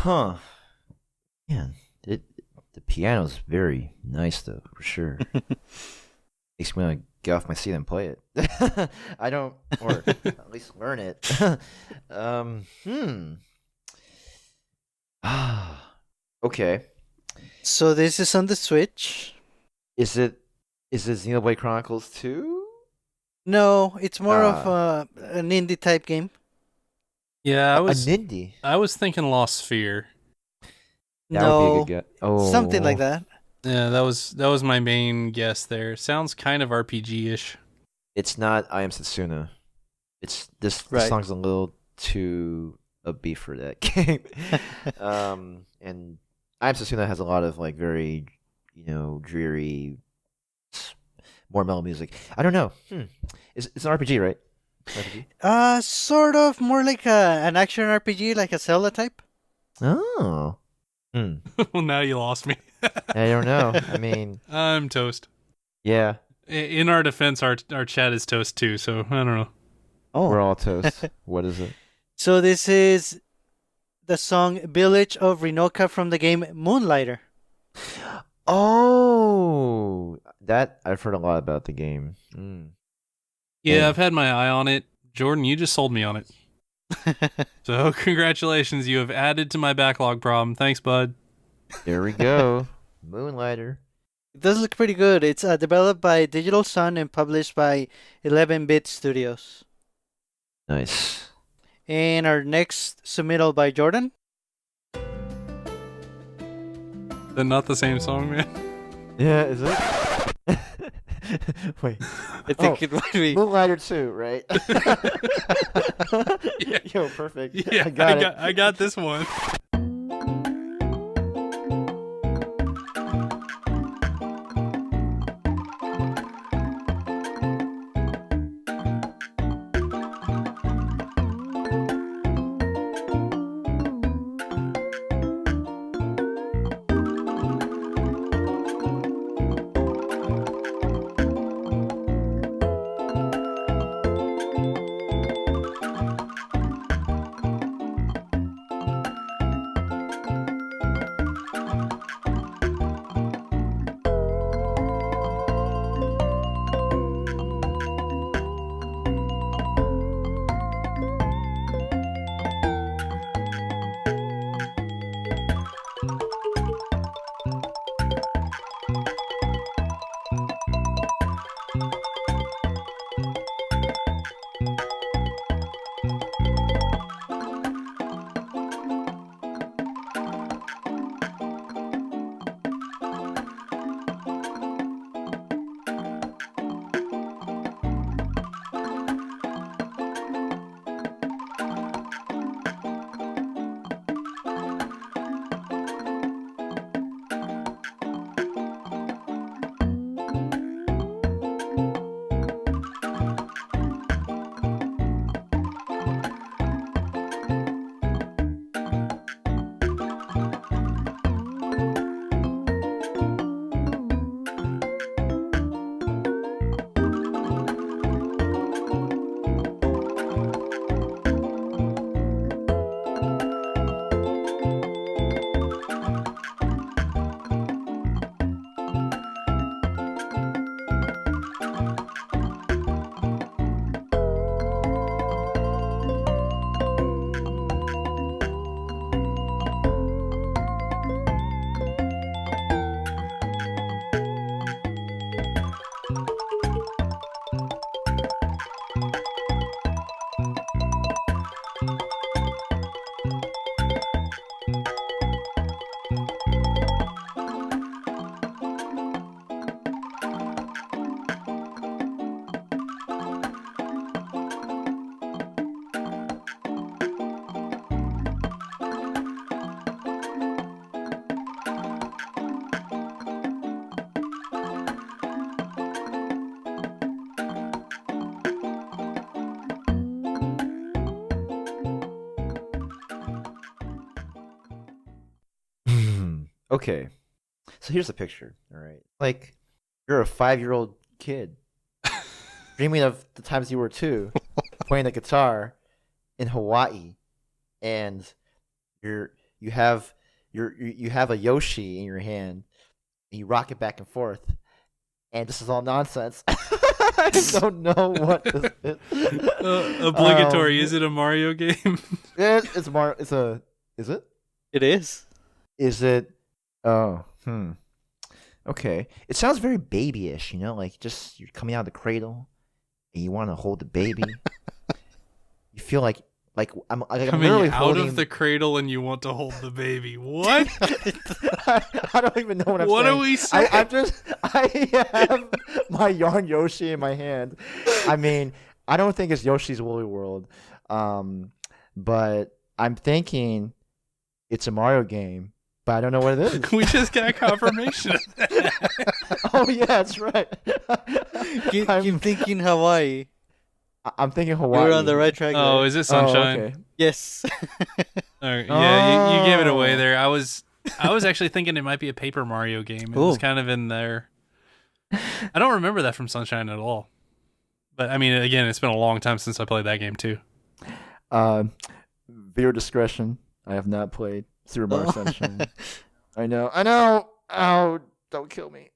Huh. Man, the piano's very nice though, for sure. Makes me want to get off my seat and play it. I don't, or at least learn it. Hmm. Ah. Okay. So this is on the Switch. Is it Xenoblade Chronicles 2? No, it's more of Ah. an indie type game. Yeah, A Nindy. I was thinking Lost Sphere. That No, would be a good guess. Oh. something like that. Yeah, that was my main guess there. Sounds kind of RPG-ish. It's not I Am Setsuna. It's this Right. song's a little too upbeat for that game. And I Am Setsuna has a lot of like very, dreary, more mellow music. I don't know. It's an RPG, right? RPG? Sort of more like an action RPG, like a Zelda type. Oh. Well, now you lost me. I don't know. I mean, I'm toast. yeah, In our defense, our chat is toast too, so I don't know. we're all toast. What is it? So this is the song "Village of Rinoka" from the game Moonlighter. Oh, that I've heard a lot about the game. Yeah, Yeah. I've had my eye on it. Jordan, you just sold me on it. So congratulations, you have added to my backlog problem. Thanks, bud. There we go. Moonlighter. It does look pretty good. It's developed by Digital Sun and published by 11-Bit Studios. Nice. And our next submittal by Jordan. They're not the same song, man. Yeah, is it? Wait. I think it might be. Moonlighter 2, right? Yeah. Yo, perfect. Yeah, I got it. I got this one. Okay. So here's a picture, all right? Like, you're a 5-year-old kid dreaming of the times you were 2, playing the guitar in Hawaii, and you you have you have a Yoshi in your hand, and you rock it back and forth, and this is all nonsense. I don't know what this is. Obligatory. Is it a Mario game? It's Mario. Is it? It is. Is it? Oh, Okay. It sounds very babyish, like just you're coming out of the cradle and you want to hold the baby. You feel like I'm Coming literally out holding... of the cradle and you want to hold the baby. What? I don't even know what I'm saying. What are we saying? I have my yarn Yoshi in my hand. I mean, I don't think it's Yoshi's Woolly World, but I'm thinking it's a Mario game, but I don't know what it is. We just got confirmation of that. Oh yeah, that's right. Keep thinking Hawaii. I'm thinking Hawaii. You're on the right track. Oh, there. is it Sunshine? Oh, okay. Yes. All right. Yeah, you gave it away there. I was actually thinking it might be a Paper Mario game. It was kind of in there. I don't remember that from Sunshine at all. But I mean, again, it's been a long time since I played that game too. Viewer discretion. I have not played Super Mario Sunshine. I know. Oh, don't kill me.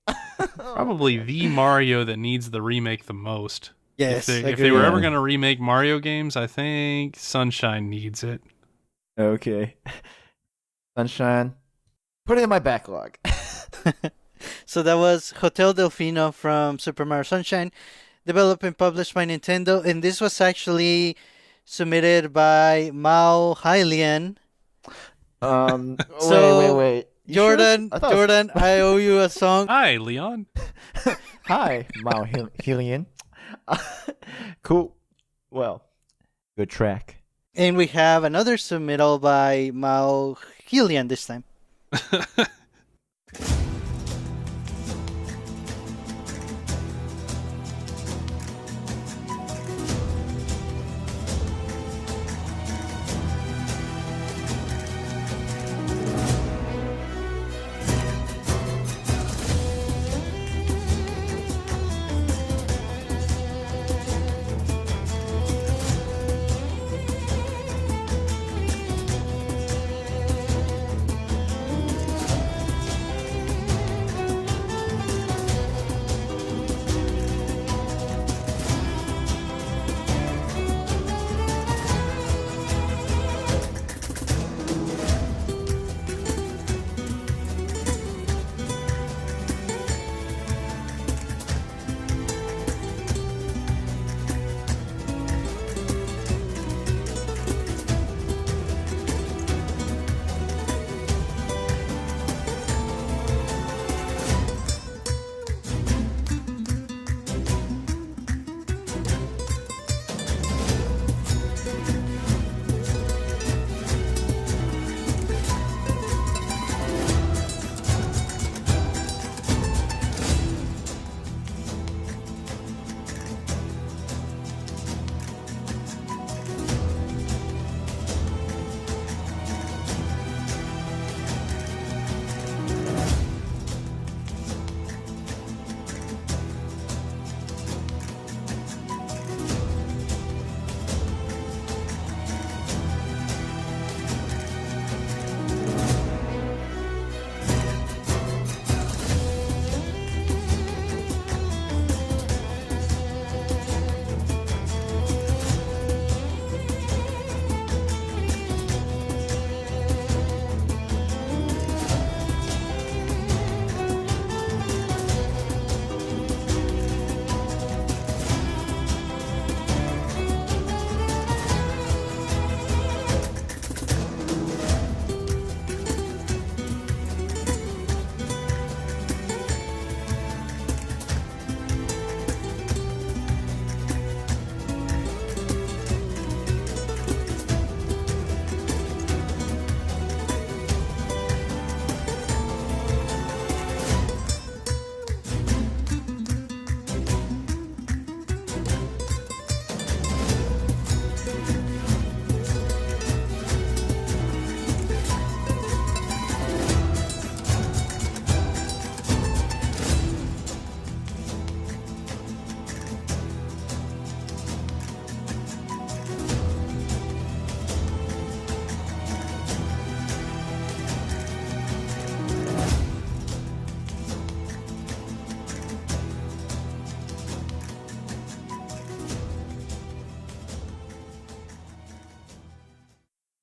Probably the Mario that needs the remake the most. Yes. If they were ever going to remake Mario games, I think Sunshine needs it. Okay. Sunshine. Put it in my backlog. So that was Hotel Delfino from Super Mario Sunshine, developed and published by Nintendo, and this was actually submitted by Mao Hylian. Wait. You Jordan, sure? Jordan, I owe you a song. Hi, Leon. Hi, Mao Hylian. Cool. Well, good track. And we have another submittal by Mao Hylian this time.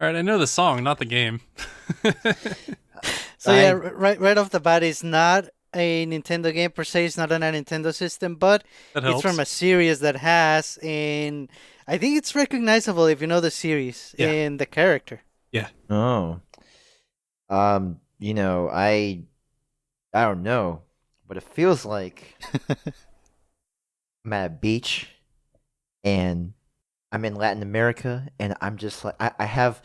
All right, I know the song, not the game. So yeah, right off the bat, it's not a Nintendo game per se. It's not on a Nintendo system, but That it's helps. from a series that has, and I think it's recognizable if you know the series Yeah. and the character. Oh. I don't know, but it feels like I'm at a beach and I'm in Latin America and I'm just like I have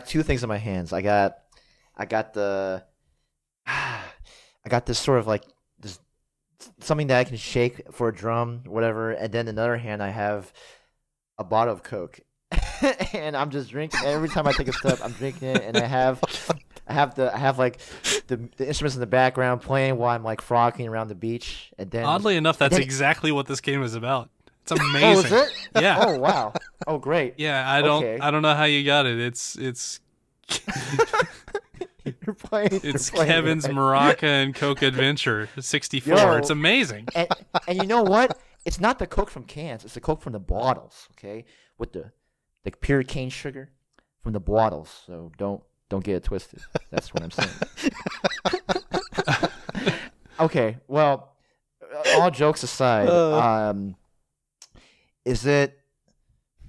two things in my hands. I got the I got this sort of like this something that I can shake for a drum, whatever, and then in the other hand I have a bottle of Coke. And I'm just drinking every time I take a step. I'm drinking it, and I have like the instruments in the background playing while I'm like frolicking around the beach. And then Oddly enough, that's exactly what this game is about. It's oh, amazing. is it? Yeah. Oh wow. Oh great. Yeah, Okay. I don't know how you got it. It's You're playing. it's you're playing Kevin's it. Maraca and Coke Adventure 64. Yo. It's amazing. And you know what? It's not the Coke from cans. It's the Coke from the bottles. Okay, with the pure cane sugar from the bottles. So don't get it twisted. That's what I'm saying. Okay. Well, all jokes aside, is it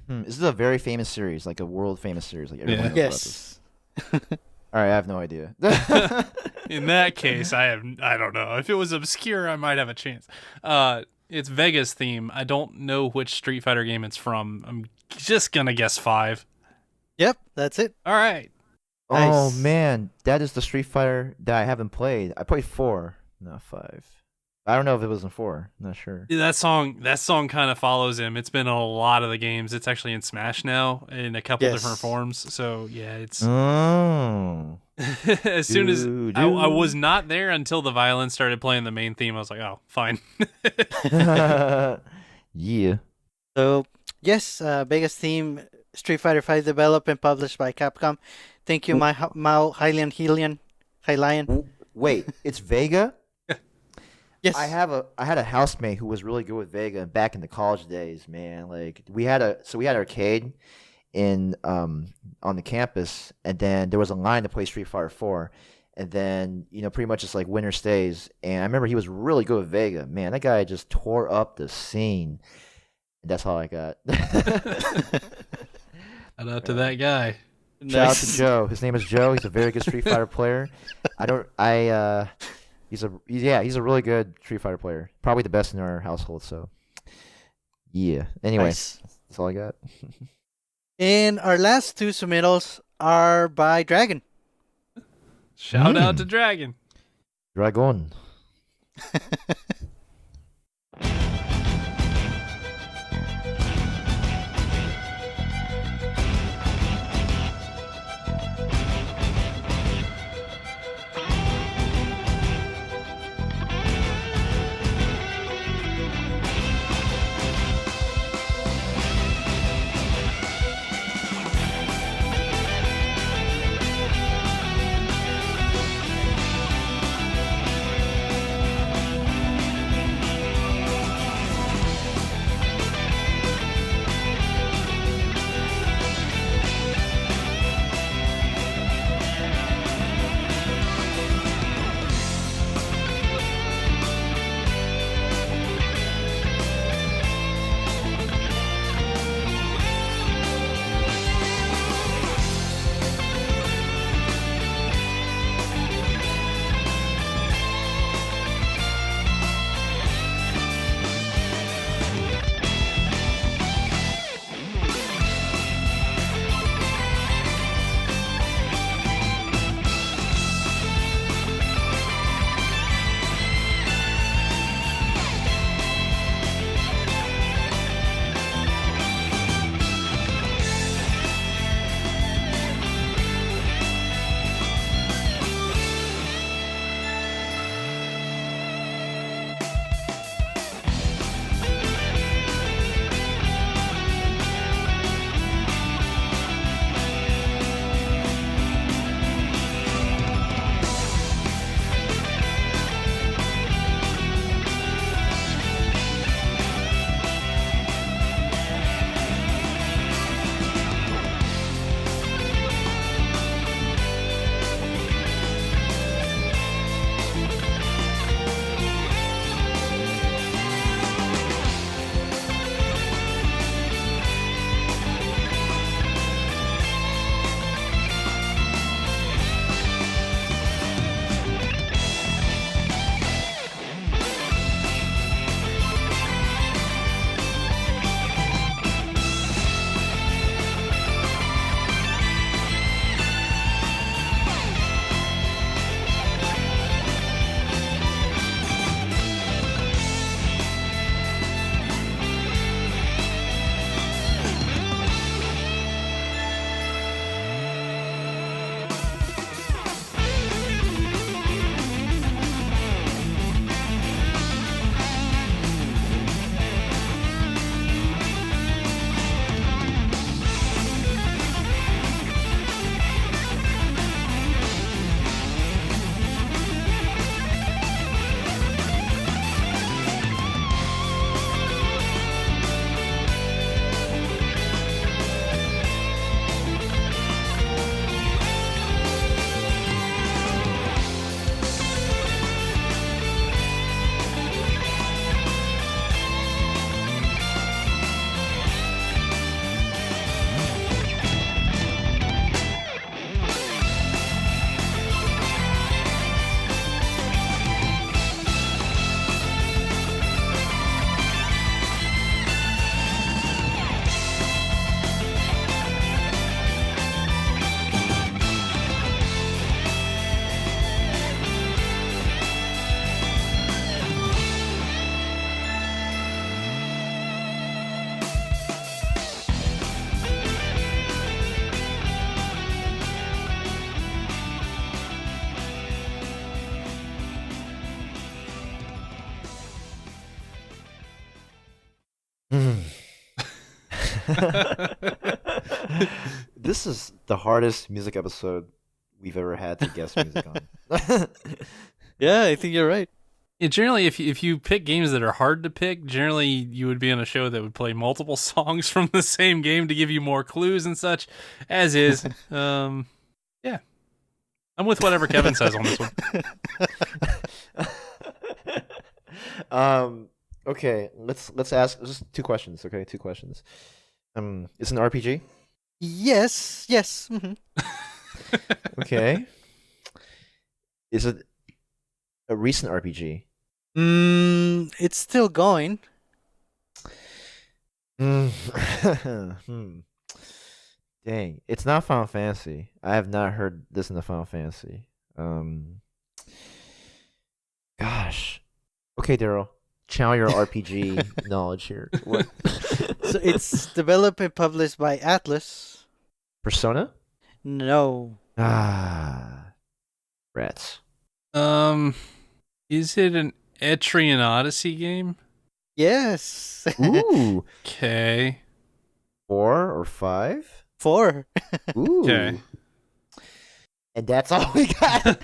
a very famous series, like a world famous series, like everyone knows about this? Yes. All right, I have no idea. In that case, I don't know. If it was obscure, I might have a chance. It's Vega's theme. I don't know which Street Fighter game it's from. I'm just gonna guess 5. Yep, that's it. All right. Oh Nice. man, that is the Street Fighter that I haven't played. I played 4, not 5. I don't know if it was in 4. I'm not sure. That song kind of follows him. It's been in a lot of the games. It's actually in Smash now in a couple Yes. different forms. So yeah, it's Oh. as soon as I Do. was not there until the violin started playing the main theme. I was like, oh, fine. Yeah. So yes, Vega's theme, Street Fighter 5, developed and published by Capcom. Thank you, Mao Hylian. Wait, it's Vega? Yes. I had a housemate who was really good with Vega back in the college days, man. Like we had arcade in on the campus, and then there was a line to play Street Fighter 4, and then pretty much it's like winner stays. And I remember he was really good with Vega. Man, that guy just tore up the scene. And that's all I got. Shout out to that guy. Shout out to Joe. His name is Joe. He's a very good Street Fighter player. He's a really good Street Fighter player. Probably the best in our household. So, yeah. Anyway, Nice. that's all I got. And our last two submittals are by Dragon. Shout out to Dragon. Dragon. This is the hardest music episode we've ever had to guess music on. Yeah, I think you're right. Yeah, generally, if you pick games that are hard to pick, generally you would be on a show that would play multiple songs from the same game to give you more clues and such. As is, yeah, I'm with whatever Kevin says on this one. Okay, let's ask just 2 questions. Okay, 2 questions. It's an RPG. Yes. Mm-hmm. Okay. Is it a recent RPG? It's still going. Dang, it's not Final Fantasy. I have not heard this in the Final Fantasy. Gosh. Okay, Daryl. Channel your RPG knowledge here. What? So it's developed and published by Atlas. Persona? No. Ah. Rats. Is it an Etrian Odyssey game? Yes. Ooh. Okay. 4 or 5? 4. Ooh. Okay. And that's all we got.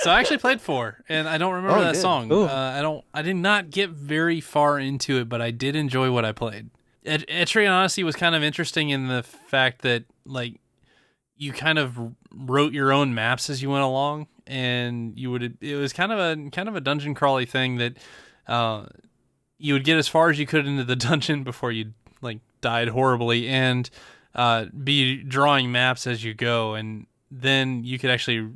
So I actually played 4, and I don't remember that good. song. Ooh. I did not get very far into it, but I did enjoy what I played. Etrian Odyssey was kind of interesting in the fact that like you kind of wrote your own maps as you went along, and it was kind of a dungeon crawly thing that you would get as far as you could into the dungeon before you like died horribly, and be drawing maps as you go, and then you could actually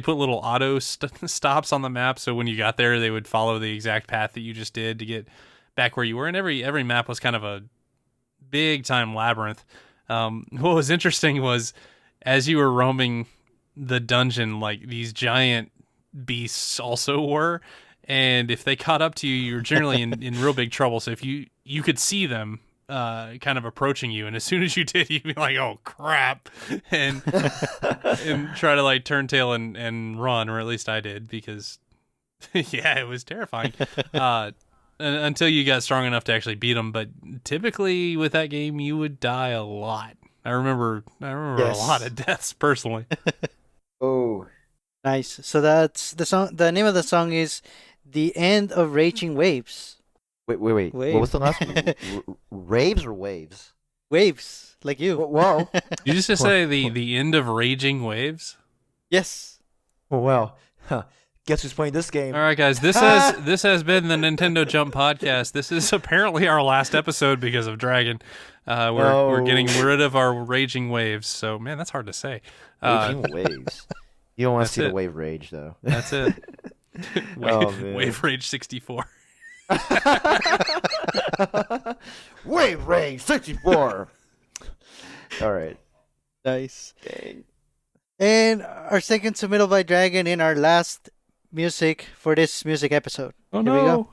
put little auto stops on the map, so when you got there, they would follow the exact path that you just did to get back where you were. And every map was kind of a big time labyrinth. What was interesting was as you were roaming the dungeon, like these giant beasts also were, and if they caught up to you, you were generally in real big trouble. So if you could see them kind of approaching you, and as soon as you did, you'd be like, oh crap, and try to like turn tail and run, or at least I did, because yeah, it was terrifying until you got strong enough to actually beat them. But typically with that game you would die a lot. I remember Yes. a lot of deaths personally. Oh. Nice. So that's the song. The name of the song is "The End of Raging Waves." Wait. Wave. What was the last one? Raves or waves? Waves, like you. Whoa. You just to say the end of Raging Waves. Yes. Well. Huh. Guess who's playing this game? All right, guys. This has been the Nintendo Jump Podcast. This is apparently our last episode because of Dragon. We're getting rid of our Raging Waves. So man, that's hard to say. Raging waves. You don't want to That's see it. the wave rage, though. That's it. Oh, man. Wave Rage 64. Wave rage 64. All right. Nice. And our second submittal by Dragon in our last music for this music episode. Oh Here we go.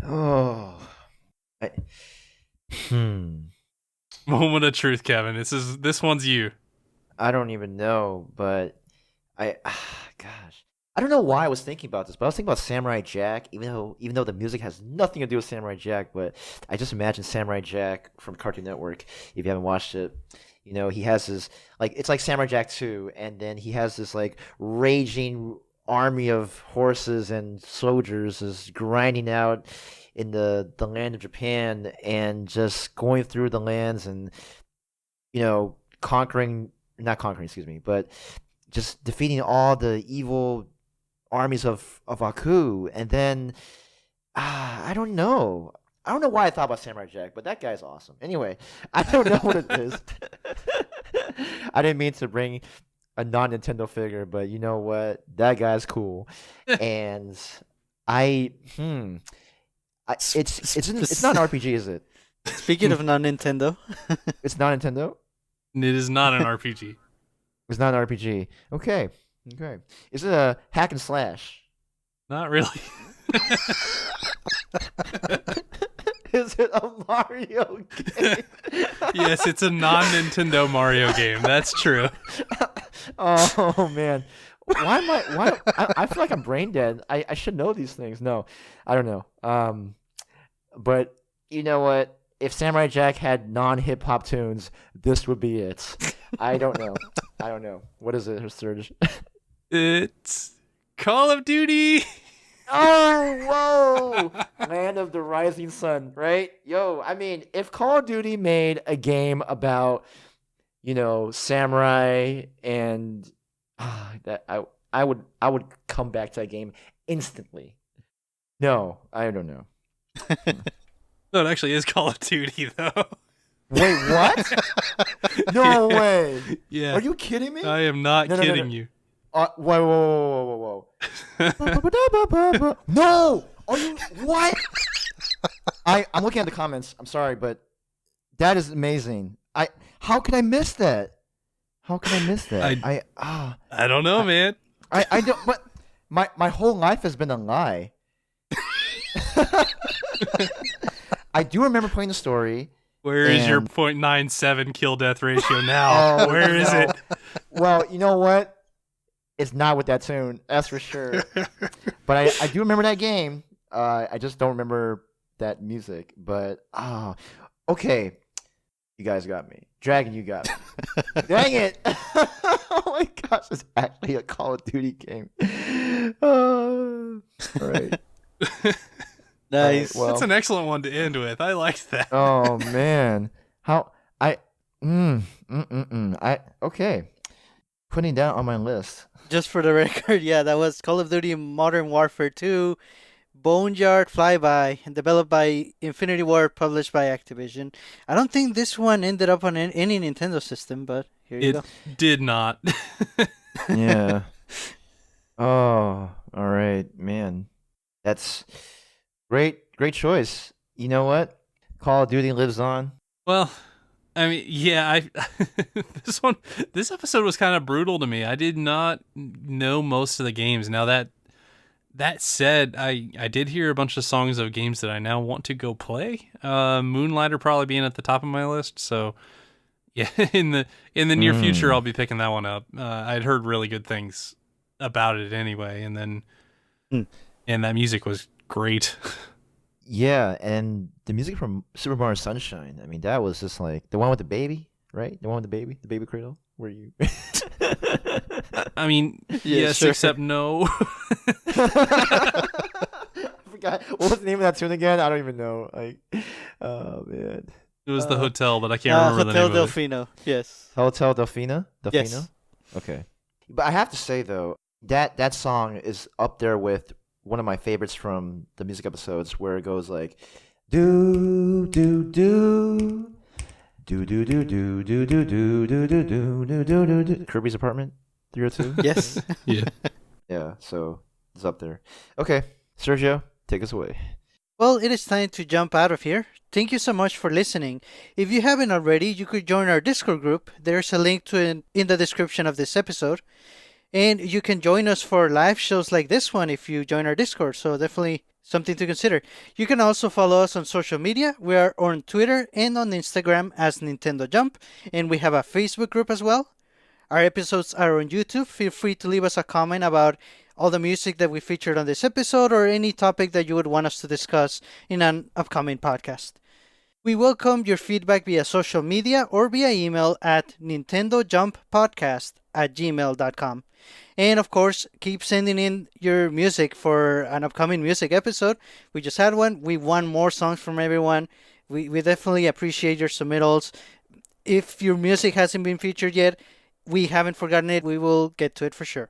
Oh. I, Moment of truth, Kevin. This one's you. I don't even know, but gosh. I don't know why I was thinking about this, but I was thinking about Samurai Jack, even though the music has nothing to do with Samurai Jack, but I just imagine Samurai Jack from Cartoon Network. If you haven't watched it, he has this it's like Samurai Jack 2, and then he has this raging army of horses and soldiers is grinding out in the land of Japan and just going through the lands and conquering, not conquering, excuse me, but just defeating all the evil armies of Aku. And then I don't know why I thought about Samurai Jack, but that guy's awesome. Anyway, I don't know what it is. I didn't mean to bring a non-Nintendo figure, but you know what? That guy's cool. And it's not an RPG, is it? Speaking of non-Nintendo. It's not Nintendo? It is not an RPG. It's not an RPG. Okay. Is it a hack and slash? Not really. Is it a Mario game? Yes, it's a non-Nintendo Mario game. That's true. Oh man, I feel like I'm brain dead. I should know these things. No, I don't know. But you know what? If Samurai Jack had non-hip hop tunes, this would be it. I don't know. What is it, Serge? It's Call of Duty. Oh, whoa! Land of the Rising Sun, right? Yo, I mean, if Call of Duty made a game about, samurai and that I would come back to that game instantly. No, I don't know. No, it actually is Call of Duty, though. Wait, what? No way. Yeah. Are you kidding me? I am not kidding you. Whoa. No! Are you what? I'm looking at the comments. I'm sorry, but that is amazing. How could I miss that? I don't know, man. I don't. But my whole life has been a lie. I do remember playing the story. Where is your .97 kill death ratio now? Where is it? Well, you know what? It's not with that tune, that's for sure. But I do remember that game. I just don't remember that music. But okay, you guys got me. Dragon, you got me. Dang it! Oh my gosh, it's actually a Call of Duty game. All right. Nice. Well, That's an excellent one to end with. I liked that. Oh man, okay. Putting that on my list. Just for the record, yeah, that was Call of Duty Modern Warfare 2, Boneyard Flyby, developed by Infinity Ward, published by Activision. I don't think this one ended up on any Nintendo system, but here you go. It did not. Yeah. Oh, all right, man. That's great choice. You know what? Call of Duty lives on. Well, I mean, yeah, this episode was kind of brutal to me. I did not know most of the games. Now that said, I did hear a bunch of songs of games that I now want to go play. Moonlighter probably being at the top of my list. So yeah, in the near future, I'll be picking that one up. I'd heard really good things about it anyway, and then and that music was great. Yeah, and the music from Super Mario Sunshine. I mean, that was just like the one with the baby, right? The one with the baby cradle. Where you? I mean, Yeah, yes, sure. except no. I forgot what was the name of that tune again. I don't even know. Oh man, It was the hotel, but I can't remember Hotel the name of it. Delfino, yes. Hotel Delfina. Yes. Okay, but I have to say though that song is up there with one of my favorites from the music episodes, where it goes like, do do do. Do do do do do do do do do do do do do. Kirby's Apartment 302. Yes. Yeah. Yeah, so it's up there. Okay, Sergio, take us away. Well, it is time to jump out of here. Thank you so much for listening. If you haven't already, you could join our Discord group. There's a link to it in the description of this episode. And you can join us for live shows like this one if you join our Discord. So definitely something to consider. You can also follow us on social media. We are on Twitter and on Instagram as Nintendo Jump, and we have a Facebook group as well. Our episodes are on YouTube. Feel free to leave us a comment about all the music that we featured on this episode or any topic that you would want us to discuss in an upcoming podcast. We welcome your feedback via social media or via email at NintendoJumpPodcast@gmail.com. And of course, keep sending in your music for an upcoming music episode. We just had one. We want more songs from everyone. We definitely appreciate your submittals. If your music hasn't been featured yet, we haven't forgotten it. We will get to it for sure.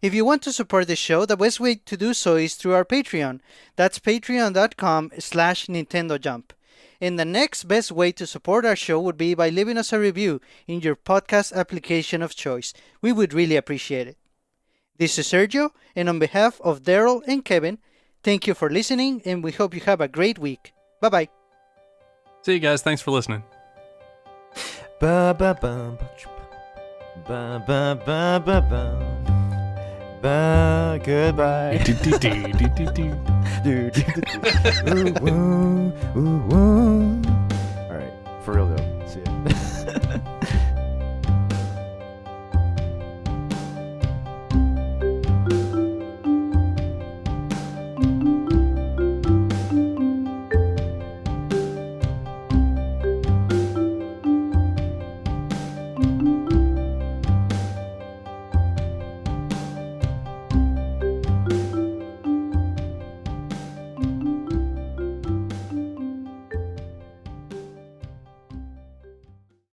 If you want to support the show, the best way to do so is through our Patreon. That's patreon.com/NintendoJump. And the next best way to support our show would be by leaving us a review in your podcast application of choice. We would really appreciate it. This is Sergio, and on behalf of Daryl and Kevin, thank you for listening, and we hope you have a great week. Bye-bye. See you guys. Thanks for listening. Ba ba ba ba ba ba ba ba. Goodbye. All right, for real though. See ya.